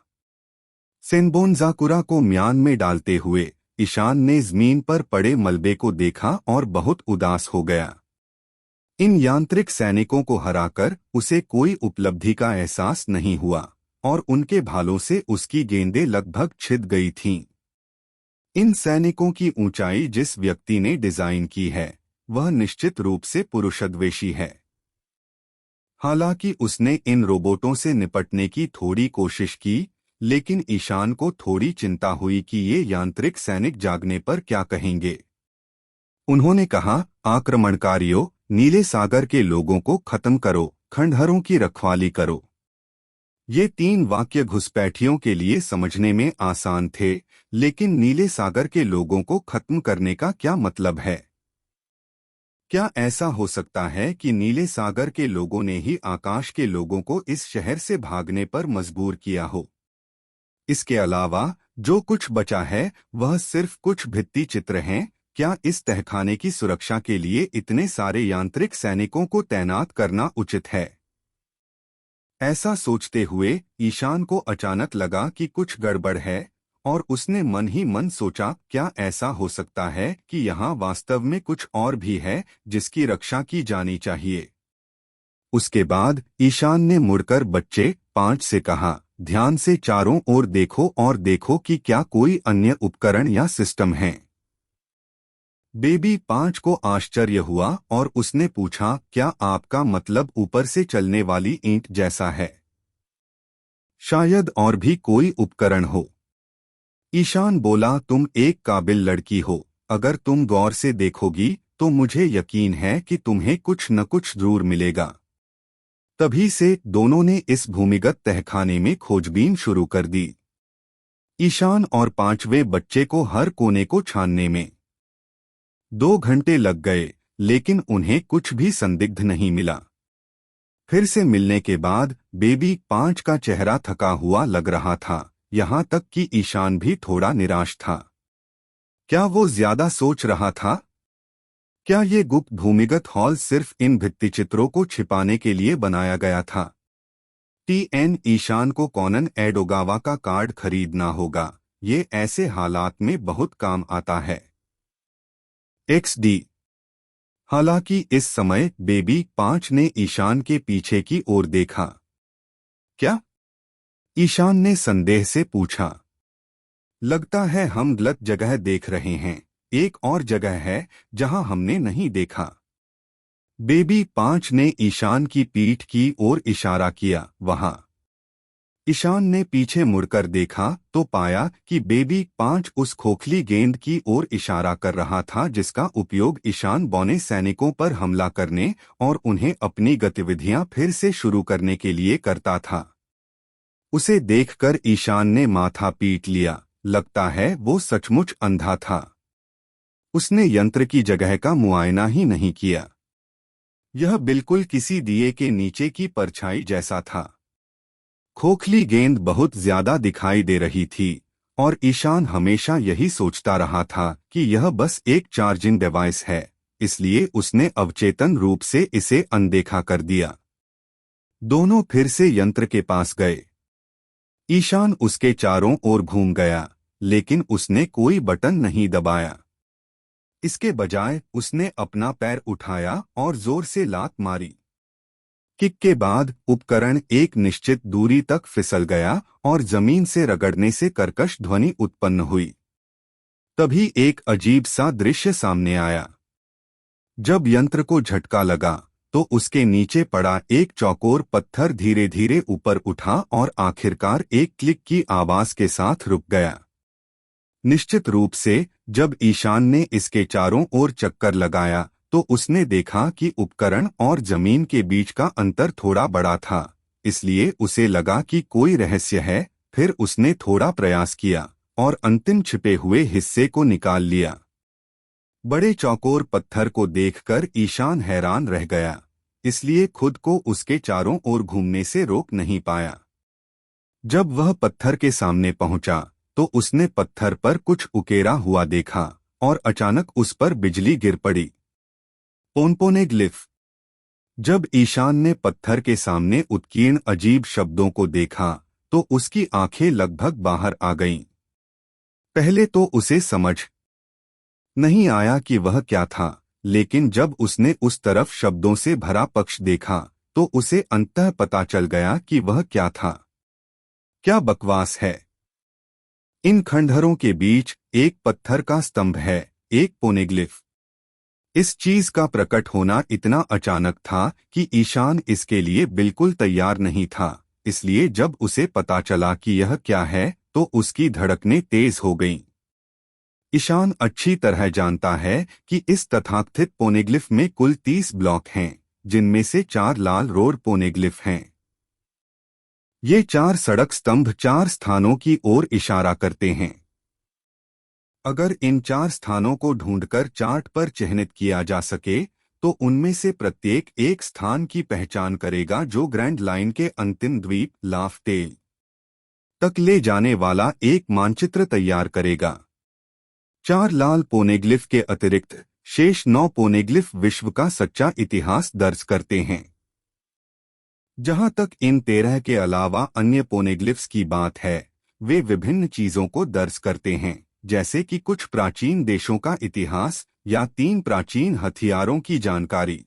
सेनबोन्जाकुरा को म्यान में डालते हुए ईशान ने जमीन पर पड़े मलबे को देखा और बहुत उदास हो गया। इन यांत्रिक सैनिकों को हराकर उसे कोई उपलब्धि का एहसास नहीं हुआ और उनके भालों से उसकी गेंदें लगभग छिद गई थीं। इन सैनिकों की ऊंचाई जिस व्यक्ति ने डिजाइन की है, वह निश्चित रूप से पुरुषद्वेषी है। हालांकि उसने इन रोबोटों से निपटने की थोड़ी कोशिश की, लेकिन ईशान को थोड़ी चिंता हुई कि ये यांत्रिक सैनिक जागने पर क्या कहेंगे। उन्होंने कहा, आक्रमणकारियों, नीले सागर के लोगों को खत्म करो, खंडहरों की रखवाली करो। ये 3 वाक्य घुसपैठियों के लिए समझने में आसान थे, लेकिन नीले सागर के लोगों को खत्म करने का क्या मतलब है? क्या ऐसा हो सकता है कि नीले सागर के लोगों ने ही आकाश के लोगों को इस शहर से भागने पर मजबूर किया हो? इसके अलावा जो कुछ बचा है वह सिर्फ कुछ भित्ति चित्र हैं। क्या इस तहखाने की सुरक्षा के लिए इतने सारे यांत्रिक सैनिकों को तैनात करना उचित है? ऐसा सोचते हुए ईशान को अचानक लगा कि कुछ गड़बड़ है और उसने मन ही मन सोचा, क्या ऐसा हो सकता है कि यहाँ वास्तव में कुछ और भी है जिसकी रक्षा की जानी चाहिए। उसके बाद ईशान ने मुड़कर बच्चे 5 से कहा, ध्यान से चारों ओर देखो और देखो कि क्या कोई अन्य उपकरण या सिस्टम है। बेबी 5 को आश्चर्य हुआ और उसने पूछा, क्या आपका मतलब ऊपर से चलने वाली ईंट जैसा है? शायद और भी कोई उपकरण हो। ईशान बोला, तुम एक काबिल लड़की हो। अगर तुम गौर से देखोगी तो मुझे यकीन है कि तुम्हें कुछ न कुछ जरूर मिलेगा। तभी से दोनों ने इस भूमिगत तहखाने में खोजबीन शुरू कर दी। ईशान और 5वें बच्चे को हर कोने को छानने में 2 घंटे लग गए, लेकिन उन्हें कुछ भी संदिग्ध नहीं मिला। फिर से मिलने के बाद बेबी 5 का चेहरा थका हुआ लग रहा था, यहाँ तक कि ईशान भी थोड़ा निराश था। क्या वो ज्यादा सोच रहा था? क्या ये गुप्त भूमिगत हॉल सिर्फ इन भित्तिचित्रों को छिपाने के लिए बनाया गया था? ईशान को कोनन एडोगावा का कार्ड खरीदना होगा। ये ऐसे हालात में बहुत काम आता है। XD। हालांकि इस समय बेबी 5 ने ईशान के पीछे की ओर देखा। क्या? ईशान ने संदेह से पूछा। लगता है हम गलत जगह देख रहे हैं। एक और जगह है जहां हमने नहीं देखा। बेबी 5 ने ईशान की पीठ की ओर इशारा किया। वहां। ईशान ने पीछे मुड़कर देखा तो पाया कि बेबी 5 उस खोखली गेंद की ओर इशारा कर रहा था जिसका उपयोग ईशान बौने सैनिकों पर हमला करने और उन्हें अपनी गतिविधियां फिर से शुरू करने के लिए करता था। उसे देखकर ईशान ने माथा पीट लिया। लगता है वो सचमुच अंधा था। उसने यंत्र की जगह का मुआयना ही नहीं किया। यह बिल्कुल किसी दिए के नीचे की परछाई जैसा था। खोखली गेंद बहुत ज्यादा दिखाई दे रही थी और ईशान हमेशा यही सोचता रहा था कि यह बस एक चार्जिंग डिवाइस है, इसलिए उसने अवचेतन रूप से इसे अनदेखा कर दिया। दोनों फिर से यंत्र के पास गए। ईशान उसके चारों ओर घूम गया, लेकिन उसने कोई बटन नहीं दबाया। इसके बजाय उसने अपना पैर उठाया और जोर से लात मारी। किक के बाद उपकरण एक निश्चित दूरी तक फिसल गया और जमीन से रगड़ने से कर्कश ध्वनि उत्पन्न हुई। तभी एक अजीब सा दृश्य सामने आया। जब यंत्र को झटका लगा तो उसके नीचे पड़ा एक चौकोर पत्थर धीरे धीरे ऊपर उठा और आखिरकार एक क्लिक की आवाज के साथ रुक गया। निश्चित रूप से जब ईशान ने इसके चारों ओर चक्कर लगाया तो उसने देखा कि उपकरण और जमीन के बीच का अंतर थोड़ा बड़ा था, इसलिए उसे लगा कि कोई रहस्य है। फिर उसने थोड़ा प्रयास किया और अंतिम छिपे हुए हिस्से को निकाल लिया। बड़े चौकोर पत्थर को देखकर ईशान हैरान रह गया, इसलिए खुद को उसके चारों ओर घूमने से रोक नहीं पाया। जब वह पत्थर के सामने पहुंचा तो उसने पत्थर पर कुछ उकेरा हुआ देखा और अचानक उस पर बिजली गिर पड़ी। पोनपोनेग्लिफ। जब ईशान ने पत्थर के सामने उत्कीर्ण अजीब शब्दों को देखा तो उसकी आंखें लगभग बाहर आ गईं। पहले तो उसे समझ नहीं आया कि वह क्या था, लेकिन जब उसने उस तरफ शब्दों से भरा पक्ष देखा तो उसे अंततः पता चल गया कि वह क्या था। क्या बकवास है! इन खंडहरों के बीच एक पत्थर का स्तंभ है, एक पोनेग्लिफ। इस चीज का प्रकट होना इतना अचानक था कि ईशान इसके लिए बिल्कुल तैयार नहीं था, इसलिए जब उसे पता चला कि यह क्या है तो उसकी धड़कनें तेज हो गईं। ईशान अच्छी तरह जानता है कि इस तथाकथित पोनेग्लिफ में कुल 30 ब्लॉक हैं, जिनमें से 4 लाल रोड पोनेग्लिफ हैं। ये 4 सड़क स्तंभ 4 स्थानों की ओर इशारा करते हैं। अगर इन 4 स्थानों को ढूंढकर चार्ट पर चिह्नित किया जा सके तो उनमें से प्रत्येक एक स्थान की पहचान करेगा जो ग्रैंड लाइन के अंतिम द्वीप लाफ टेल तक ले जाने वाला एक मानचित्र तैयार करेगा। 4 लाल पोनेग्लिफ के अतिरिक्त शेष 9 पोनेग्लिफ विश्व का सच्चा इतिहास दर्ज करते हैं। जहां तक इन 13 के अलावा अन्य पोनेग्लिफ्स की बात है, वे विभिन्न चीजों को दर्ज करते हैं, जैसे कि कुछ प्राचीन देशों का इतिहास या 3 प्राचीन हथियारों की जानकारी।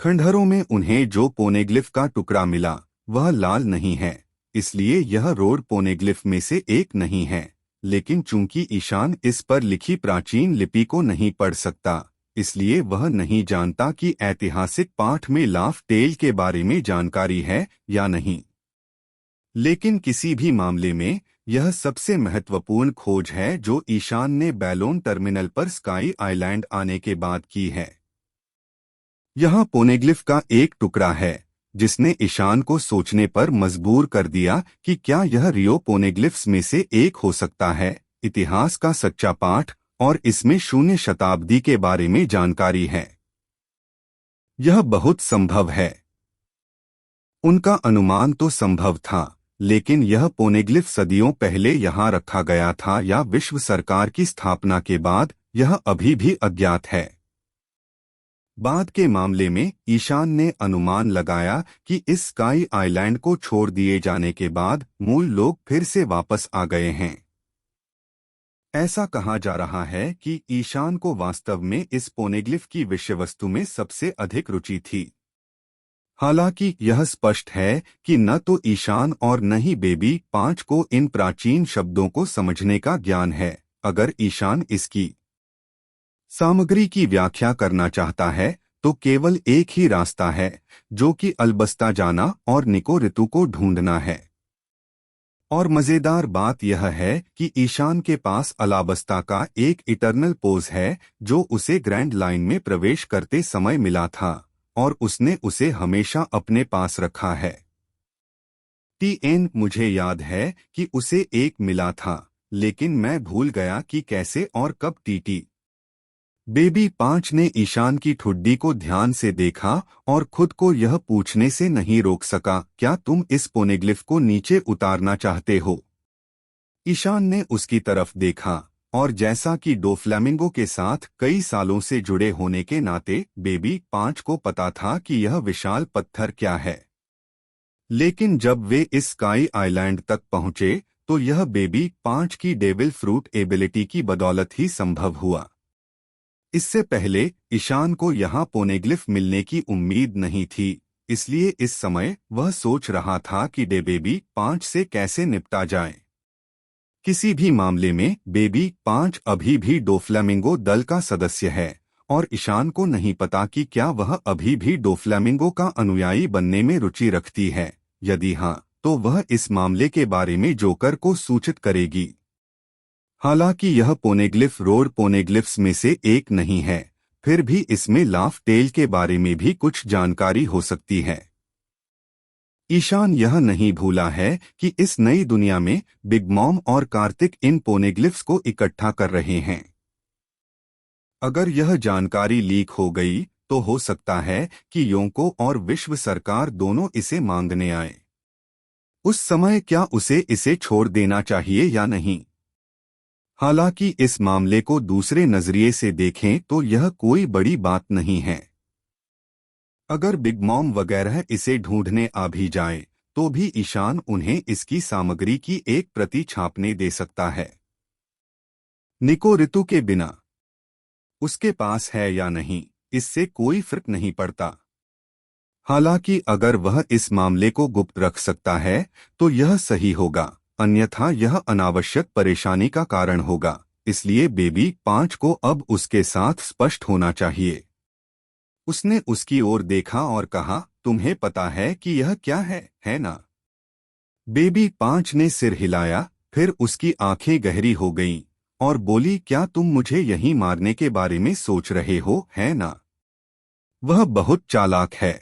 खंडहरों में उन्हें जो पोनेग्लिफ का टुकड़ा मिला वह लाल नहीं है, इसलिए यह रोड पोनेग्लिफ में से एक नहीं है। लेकिन चूंकि ईशान इस पर लिखी प्राचीन लिपि को नहीं पढ़ सकता, इसलिए वह नहीं जानता कि ऐतिहासिक पाठ में लाफ टेल के बारे में जानकारी है या नहीं। लेकिन किसी भी मामले में यह सबसे महत्वपूर्ण खोज है जो ईशान ने बैलोन टर्मिनल पर स्काई आइलैंड आने के बाद की है। यह पोनेग्लिफ का एक टुकड़ा है जिसने ईशान को सोचने पर मजबूर कर दिया कि क्या यह रियो पोनेग्लिफ्स में से एक हो सकता है। इतिहास का सच्चा पाठ और इसमें 0 शताब्दी के बारे में जानकारी है। यह बहुत संभव है। उनका अनुमान तो संभव था, लेकिन यह पोनेग्लिफ सदियों पहले यहाँ रखा गया था या विश्व सरकार की स्थापना के बाद, यह अभी भी अज्ञात है। बाद के मामले में ईशान ने अनुमान लगाया कि इस स्काई आइलैंड को छोड़ दिए जाने के बाद मूल लोग फिर से वापस आ गए हैं। ऐसा कहा जा रहा है कि ईशान को वास्तव में इस पोनेग्लिफ की विषय वस्तु में सबसे अधिक रुचि थी। हालांकि यह स्पष्ट है कि न तो ईशान और न ही बेबी 5 को इन प्राचीन शब्दों को समझने का ज्ञान है। अगर ईशान इसकी सामग्री की व्याख्या करना चाहता है तो केवल एक ही रास्ता है, जो कि अलबस्ता जाना और निको ऋतु को ढूंढना है। और मजेदार बात यह है कि ईशान के पास अलाबस्ता का एक इटर्नल पोज है जो उसे ग्रैंड लाइन में प्रवेश करते समय मिला था और उसने उसे हमेशा अपने पास रखा है। मुझे याद है कि उसे एक मिला था, लेकिन मैं भूल गया कि कैसे और कब। बेबी 5 ने ईशान की ठुड्डी को ध्यान से देखा और खुद को यह पूछने से नहीं रोक सका, क्या तुम इस पोनेग्लिफ को नीचे उतारना चाहते हो? ईशान ने उसकी तरफ देखा और जैसा कि दो फ्लेमिंगो के साथ कई सालों से जुड़े होने के नाते बेबी 5 को पता था कि यह विशाल पत्थर क्या है। लेकिन जब वे इस स्काई आइलैंड तक पहुंचे तो यह बेबी 5 की डेविल फ्रूट एबिलिटी की बदौलत ही संभव हुआ। इससे पहले ईशान को यहाँ पोनेग्लिफ मिलने की उम्मीद नहीं थी, इसलिए इस समय वह सोच रहा था कि बेबी 5 से कैसे निपटा जाए। किसी भी मामले में बेबी 5 अभी भी डोफ्लेमिंगो दल का सदस्य है और ईशान को नहीं पता कि क्या वह अभी भी डोफ्लेमिंगो का अनुयायी बनने में रुचि रखती है। यदि हाँ, तो वह इस मामले के बारे में जोकर को सूचित करेगी। हालांकि यह पोनेग्लिफ रोड पोनेग्लिफ्स में से एक नहीं है, फिर भी इसमें लाफ टेल के बारे में भी कुछ जानकारी हो सकती है। ईशान यह नहीं भूला है कि इस नई दुनिया में बिग मॉम और कार्तिक इन पोनेग्लिफ्स को इकट्ठा कर रहे हैं। अगर यह जानकारी लीक हो गई तो हो सकता है कि योंको और विश्व सरकार दोनों इसे मांगने आए। उस समय क्या उसे इसे छोड़ देना चाहिए या नहीं? हालांकि इस मामले को दूसरे नजरिए से देखें तो यह कोई बड़ी बात नहीं है। अगर बिग मॉम वगैरह इसे ढूंढने आ भी जाए तो भी ईशान उन्हें इसकी सामग्री की एक प्रति छापने दे सकता है। निको ऋतु के बिना उसके पास है या नहीं, इससे कोई फर्क नहीं पड़ता। हालांकि अगर वह इस मामले को गुप्त रख सकता है तो यह सही होगा, अन्यथा यह अनावश्यक परेशानी का कारण होगा। इसलिए बेबी 5 को अब उसके साथ स्पष्ट होना चाहिए। उसने उसकी ओर देखा और कहा, तुम्हें पता है कि यह क्या है ना? बेबी 5 ने सिर हिलाया, फिर उसकी आंखें गहरी हो गईं और बोली, क्या तुम मुझे यहीं मारने के बारे में सोच रहे हो, है ना? वह बहुत चालाक है।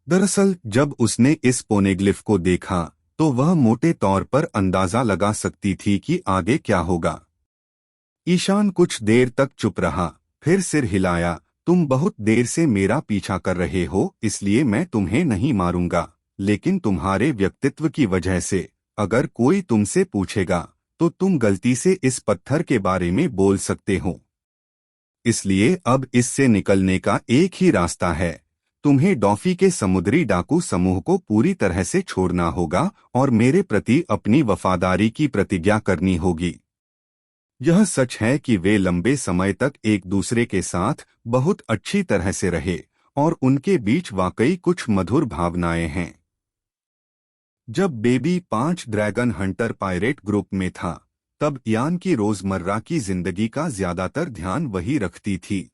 दरअसल जब उसने इस पोनेग्लिफ को देखा तो वह मोटे तौर पर अंदाजा लगा सकती थी कि आगे क्या होगा। ईशान कुछ देर तक चुप रहा, फिर सिर हिलाया, तुम बहुत देर से मेरा पीछा कर रहे हो, इसलिए मैं तुम्हें नहीं मारूंगा, लेकिन तुम्हारे व्यक्तित्व की वजह से अगर कोई तुमसे पूछेगा तो तुम गलती से इस पत्थर के बारे में बोल सकते हो। इसलिए अब इससे निकलने का एक ही रास्ता है, तुम्हें डॉफी के समुद्री डाकू समूह को पूरी तरह से छोड़ना होगा और मेरे प्रति अपनी वफादारी की प्रतिज्ञा करनी होगी। यह सच है कि वे लंबे समय तक एक दूसरे के साथ बहुत अच्छी तरह से रहे और उनके बीच वाकई कुछ मधुर भावनाएं हैं। जब baby 5 dragon Hunter pirate group में था, तब यान की रोजमर्रा की जिंदगी का ज्यादातर ध्यान वही रखती थी।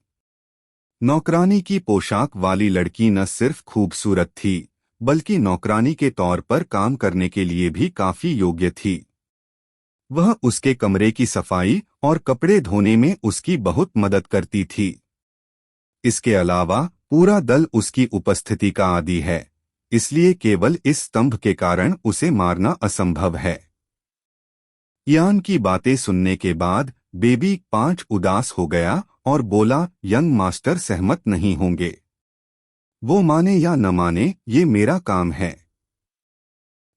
नौकरानी की पोशाक वाली लड़की न सिर्फ खूबसूरत थी, बल्कि नौकरानी के तौर पर काम करने के लिए भी काफी योग्य थी। वह उसके कमरे की सफाई और कपड़े धोने में उसकी बहुत मदद करती थी। इसके अलावा पूरा दल उसकी उपस्थिति का आदी है, इसलिए केवल इस स्तंभ के कारण उसे मारना असंभव है। यान की बातें सुनने के बाद बेबी 5 उदास हो गया और बोला, यंग मास्टर सहमत नहीं होंगे। वो माने या न माने, ये मेरा काम है।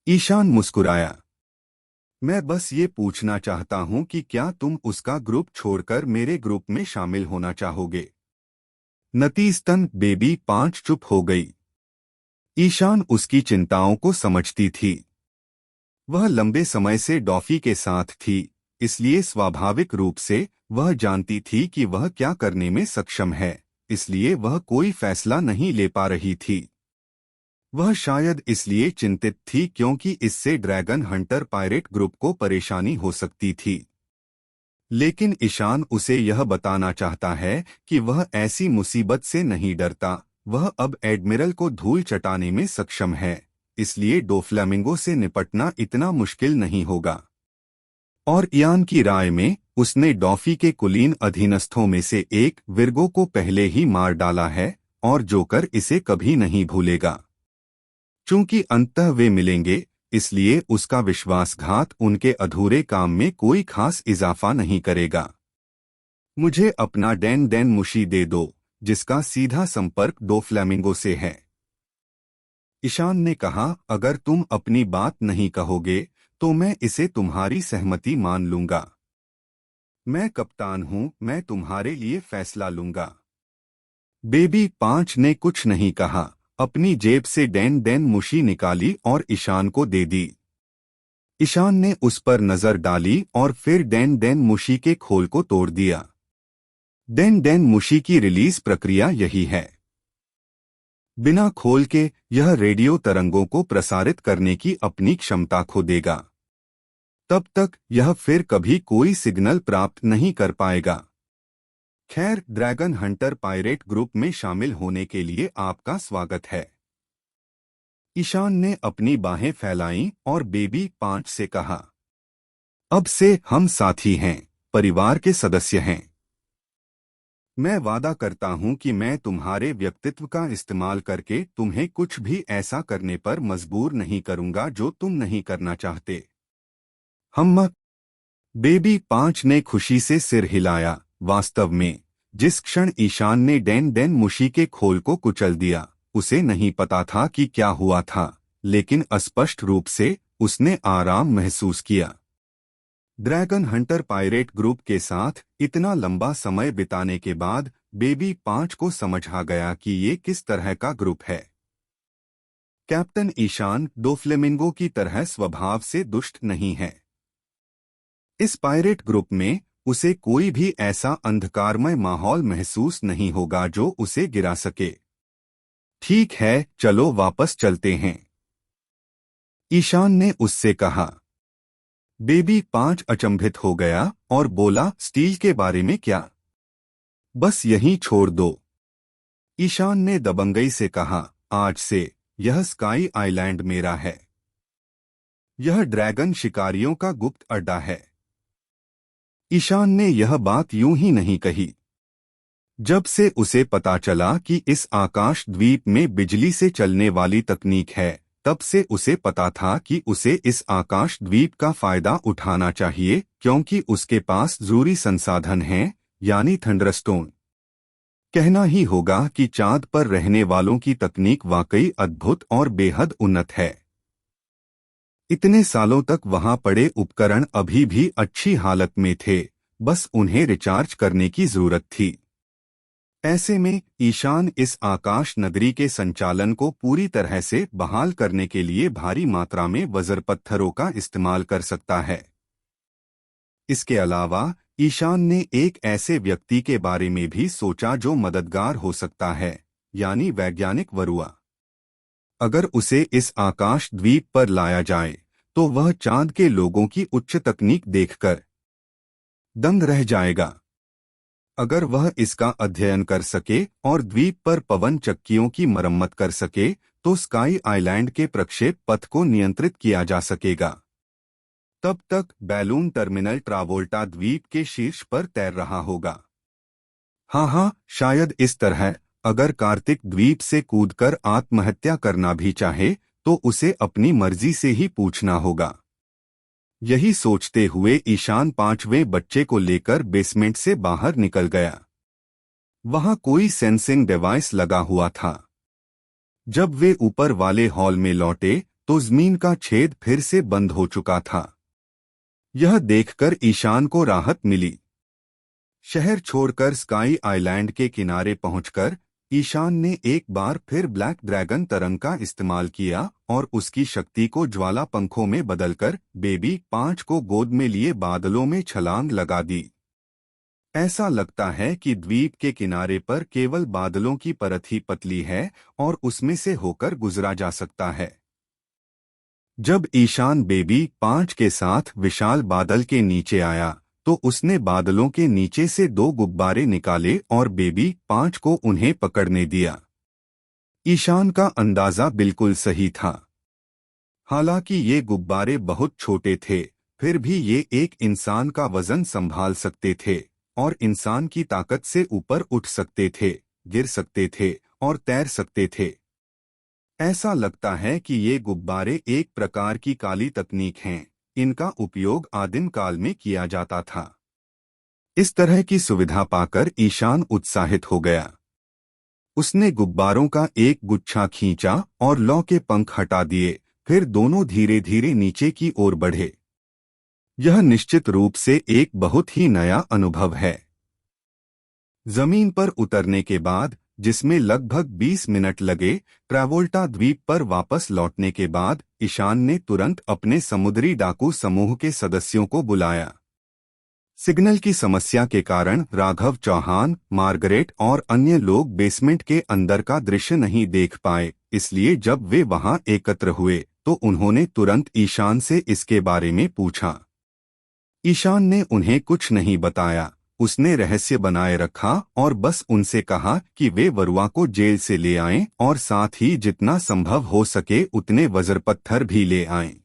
ईशान मुस्कुराया। मैं बस ये पूछना चाहता हूं कि क्या तुम उसका ग्रुप छोड़कर मेरे ग्रुप में शामिल होना चाहोगे? नतीजतन बेबी 5 चुप हो गई। ईशान उसकी चिंताओं को समझती थी। वह लंबे समय से डॉफी के साथ थी, इसलिए स्वाभाविक रूप से वह जानती थी कि वह क्या करने में सक्षम है, इसलिए वह कोई फैसला नहीं ले पा रही थी। वह शायद इसलिए चिंतित थी क्योंकि इससे ड्रैगन हंटर पायरेट ग्रुप को परेशानी हो सकती थी। लेकिन ईशान उसे यह बताना चाहता है कि वह ऐसी मुसीबत से नहीं डरता। वह अब एडमिरल को धूल चटाने में सक्षम है, इसलिए डोफ्लेमिंगो से निपटना इतना मुश्किल नहीं होगा। और इयान की राय में उसने डॉफी के कुलीन अधीनस्थों में से एक विर्गो को पहले ही मार डाला है, और जोकर इसे कभी नहीं भूलेगा। चूंकि अंततः वे मिलेंगे, इसलिए उसका विश्वासघात उनके अधूरे काम में कोई खास इजाफा नहीं करेगा। मुझे अपना डैन डैन मुशी दे दो, जिसका सीधा संपर्क डोफ्लेमिंगो से है। ईशान ने कहा, अगर तुम अपनी बात नहीं कहोगे तो मैं इसे तुम्हारी सहमति मान लूंगा। मैं कप्तान हूं, मैं तुम्हारे लिए फैसला लूंगा। बेबी 5 ने कुछ नहीं कहा, अपनी जेब से डैन डैन मुशी निकाली और ईशान को दे दी। ईशान ने उस पर नजर डाली और फिर डैन डैन मुशी के खोल को तोड़ दिया। डैन डैन मुशी की रिलीज प्रक्रिया यही है। बिना खोल के यह रेडियो तरंगों को प्रसारित करने की अपनी क्षमता खो देगा। तब तक यह फिर कभी कोई सिग्नल प्राप्त नहीं कर पाएगा। खैर, ड्रैगन हंटर पायरेट ग्रुप में शामिल होने के लिए आपका स्वागत है। ईशान ने अपनी बाहें फैलाईं और बेबी 5 से कहा, अब से हम साथी हैं, परिवार के सदस्य हैं। मैं वादा करता हूं कि मैं तुम्हारे व्यक्तित्व का इस्तेमाल करके तुम्हें कुछ भी ऐसा करने पर मजबूर नहीं करूंगा जो तुम नहीं करना चाहते। हम। बेबी 5 ने खुशी से सिर हिलाया। वास्तव में जिस क्षण ईशान ने डैन डैन मुशी के खोल को कुचल दिया, उसे नहीं पता था कि क्या हुआ था, लेकिन अस्पष्ट रूप से उसने आराम महसूस किया। ड्रैगन हंटर पायरेट ग्रुप के साथ इतना लंबा समय बिताने के बाद बेबी 5 को समझ आ गया कि ये किस तरह का ग्रुप है। कैप्टन ईशान डोफ्लेमिंगो की तरह स्वभाव से दुष्ट नहीं है। इस पायरेट ग्रुप में उसे कोई भी ऐसा अंधकारमय माहौल महसूस नहीं होगा जो उसे गिरा सके। ठीक है, चलो वापस चलते हैं, ईशान ने उससे कहा। बेबी 5 अचंभित हो गया और बोला, स्टील के बारे में क्या? बस यहीं छोड़ दो, ईशान ने दबंगई से कहा। आज से यह स्काई आइलैंड मेरा है। यह ड्रैगन शिकारियों का गुप्त अड्डा है। ईशान ने यह बात यूं ही नहीं कही। जब से उसे पता चला कि इस आकाश द्वीप में बिजली से चलने वाली तकनीक है, तब से उसे पता था कि उसे इस आकाश द्वीप का फायदा उठाना चाहिए, क्योंकि उसके पास जरूरी संसाधन हैं, यानी थंडरस्टोन। कहना ही होगा कि चांद पर रहने वालों की तकनीक वाकई अद्भुत और बेहद उन्नत है। इतने सालों तक वहां पड़े उपकरण अभी भी अच्छी हालत में थे, बस उन्हें रिचार्ज करने की जरूरत थी। ऐसे में ईशान इस आकाश नगरी के संचालन को पूरी तरह से बहाल करने के लिए भारी मात्रा में वज्र पत्थरों का इस्तेमाल कर सकता है। इसके अलावा ईशान ने एक ऐसे व्यक्ति के बारे में भी सोचा जो मददगार हो सकता है, यानी वैज्ञानिक वरुआ। अगर उसे इस आकाश द्वीप पर लाया जाए तो वह चांद के लोगों की उच्च तकनीक देखकर दंग रह जाएगा। अगर वह इसका अध्ययन कर सके और द्वीप पर पवन चक्कियों की मरम्मत कर सके तो स्काई आइलैंड के प्रक्षेप पथ को नियंत्रित किया जा सकेगा। तब तक बैलून टर्मिनल ट्रावोल्टा द्वीप के शीर्ष पर तैर रहा होगा। हाँ, शायद इस तरह। अगर कार्तिक द्वीप से कूदकर आत्महत्या करना भी चाहे तो उसे अपनी मर्जी से ही पूछना होगा। यही सोचते हुए ईशान 5वें बच्चे को लेकर बेसमेंट से बाहर निकल गया। वहां कोई सेंसिंग डिवाइस लगा हुआ था। जब वे ऊपर वाले हॉल में लौटे तो जमीन का छेद फिर से बंद हो चुका था। यह देखकर ईशान को राहत मिली। शहर छोड़कर स्काई आइलैंड के किनारे पहुंचकर ईशान ने एक बार फिर ब्लैक ड्रैगन तरंग का इस्तेमाल किया और उसकी शक्ति को ज्वाला पंखों में बदलकर बेबी 5 को गोद में लिए बादलों में छलांग लगा दी। ऐसा लगता है कि द्वीप के किनारे पर केवल बादलों की परत ही पतली है और उसमें से होकर गुजरा जा सकता है। जब ईशान बेबी 5 के साथ विशाल बादल के नीचे आया तो उसने बादलों के नीचे से 2 गुब्बारे निकाले और बेबी 5 को उन्हें पकड़ने दिया। ईशान का अंदाजा बिल्कुल सही था। हालांकि ये गुब्बारे बहुत छोटे थे, फिर भी ये एक इंसान का वजन संभाल सकते थे और इंसान की ताकत से ऊपर उठ सकते थे, गिर सकते थे और तैर सकते थे। ऐसा लगता है कि ये गुब्बारे एक प्रकार की काली तकनीक हैं। इनका उपयोग आदिम काल में किया जाता था। इस तरह की सुविधा पाकर ईशान उत्साहित हो गया। उसने गुब्बारों का एक गुच्छा खींचा और लौ के पंख हटा दिए, फिर दोनों धीरे धीरे नीचे की ओर बढ़े। यह निश्चित रूप से एक बहुत ही नया अनुभव है। जमीन पर उतरने के बाद, जिसमें लगभग 20 मिनट लगे, ट्रावोल्टा द्वीप पर वापस लौटने के बाद ईशान ने तुरंत अपने समुद्री डाकू समूह के सदस्यों को बुलाया। सिग्नल की समस्या के कारण राघव चौहान, मार्गरेट और अन्य लोग बेसमेंट के अंदर का दृश्य नहीं देख पाए, इसलिए जब वे वहां एकत्र हुए तो उन्होंने तुरंत ईशान से इसके बारे में पूछा। ईशान ने उन्हें कुछ नहीं बताया। उसने रहस्य बनाए रखा और बस उनसे कहा कि वे वरुआ को जेल से ले आएं और साथ ही जितना संभव हो सके उतने वज्रपत्थर भी ले आएं।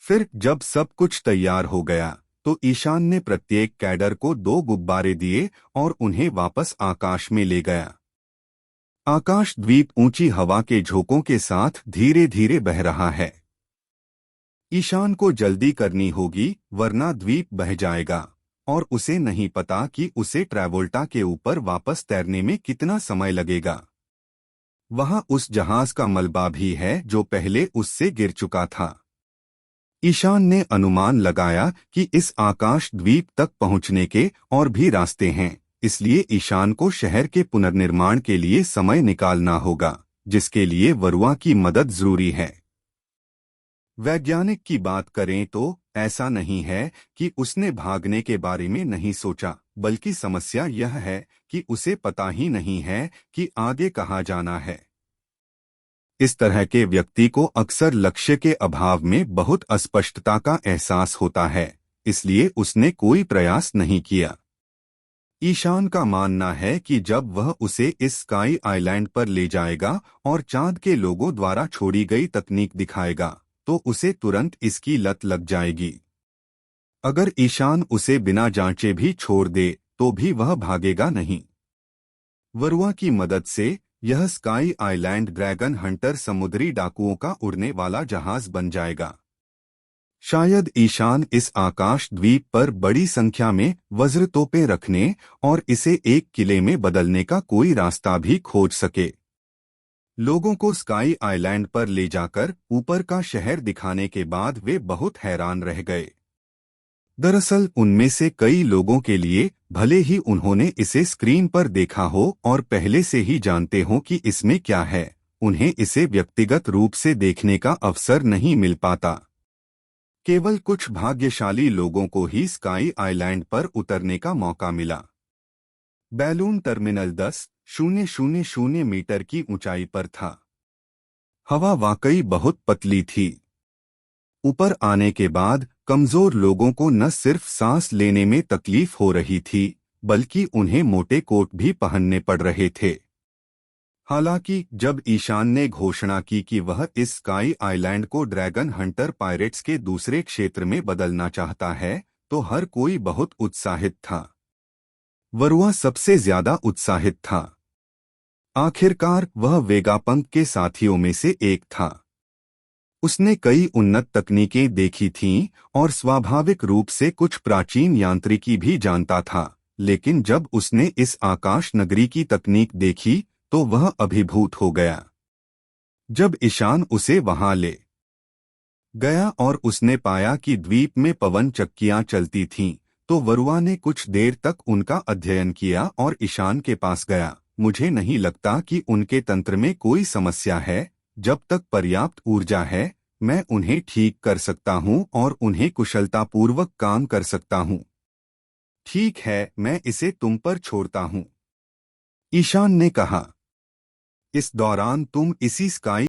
फिर जब सब कुछ तैयार हो गया तो ईशान ने प्रत्येक कैडर को 2 गुब्बारे दिए और उन्हें वापस आकाश में ले गया। आकाश द्वीप ऊंची हवा के झोंकों के साथ धीरे धीरे बह रहा है। ईशान को जल्दी करनी होगी वरना द्वीप बह जाएगा और उसे नहीं पता कि उसे ट्रावोल्टा के ऊपर वापस तैरने में कितना समय लगेगा। वहां उस जहाज का मलबा भी है जो पहले उससे गिर चुका था। ईशान ने अनुमान लगाया कि इस आकाश द्वीप तक पहुंचने के और भी रास्ते हैं, इसलिए ईशान को शहर के पुनर्निर्माण के लिए समय निकालना होगा, जिसके लिए वरुआ की मदद जरूरी है। वैज्ञानिक की बात करें तो ऐसा नहीं है कि उसने भागने के बारे में नहीं सोचा, बल्कि समस्या यह है कि उसे पता ही नहीं है कि आगे कहाँ जाना है। इस तरह के व्यक्ति को अक्सर लक्ष्य के अभाव में बहुत अस्पष्टता का एहसास होता है, इसलिए उसने कोई प्रयास नहीं किया। ईशान का मानना है कि जब वह उसे इस स्काई आइलैंड पर ले जाएगा और चांद के लोगों द्वारा छोड़ी गई तकनीक दिखाएगा तो उसे तुरंत इसकी लत लग जाएगी। अगर ईशान उसे बिना जांचे भी छोड़ दे तो भी वह भागेगा नहीं। वरुआ की मदद से यह स्काई आइलैंड ड्रैगन हंटर समुद्री डाकुओं का उड़ने वाला जहाज बन जाएगा। शायद ईशान इस आकाश द्वीप पर बड़ी संख्या में वज्र तोपें रखने और इसे एक किले में बदलने का कोई रास्ता भी खोज सके। लोगों को स्काई आइलैंड पर ले जाकर ऊपर का शहर दिखाने के बाद वे बहुत हैरान रह गए। दरअसल उनमें से कई लोगों के लिए, भले ही उन्होंने इसे स्क्रीन पर देखा हो और पहले से ही जानते हो कि इसमें क्या है, उन्हें इसे व्यक्तिगत रूप से देखने का अवसर नहीं मिल पाता। केवल कुछ भाग्यशाली लोगों को ही स्काई आइलैंड पर उतरने का मौका मिला। बैलून टर्मिनल 10,000 मीटर की ऊंचाई पर था। हवा वाकई बहुत पतली थी। ऊपर आने के बाद कमजोर लोगों को न सिर्फ सांस लेने में तकलीफ हो रही थी, बल्कि उन्हें मोटे कोट भी पहनने पड़ रहे थे। हालांकि जब ईशान ने घोषणा की कि वह इस स्काई आइलैंड को ड्रैगन हंटर पायरेट्स के दूसरे क्षेत्र में बदलना चाहता है, तो हर कोई बहुत उत्साहित था। वरुआ सबसे ज्यादा उत्साहित था। आखिरकार वह वेगापंक के साथियों में से एक था। उसने कई उन्नत तकनीकें देखी थीं और स्वाभाविक रूप से कुछ प्राचीन यांत्रिकी भी जानता था, लेकिन जब उसने इस आकाश नगरी की तकनीक देखी तो वह अभिभूत हो गया। जब ईशान उसे वहां ले गया और उसने पाया कि द्वीप में पवन चक्कियां चलती थीं, तो वरुआ ने कुछ देर तक उनका अध्ययन किया और ईशान के पास गया। मुझे नहीं लगता कि उनके तंत्र में कोई समस्या है। जब तक पर्याप्त ऊर्जा है, मैं उन्हें ठीक कर सकता हूं और उन्हें कुशलतापूर्वक काम कर सकता हूं। ठीक है, मैं इसे तुम पर छोड़ता हूं, ईशान ने कहा। इस दौरान तुम इसी स्काई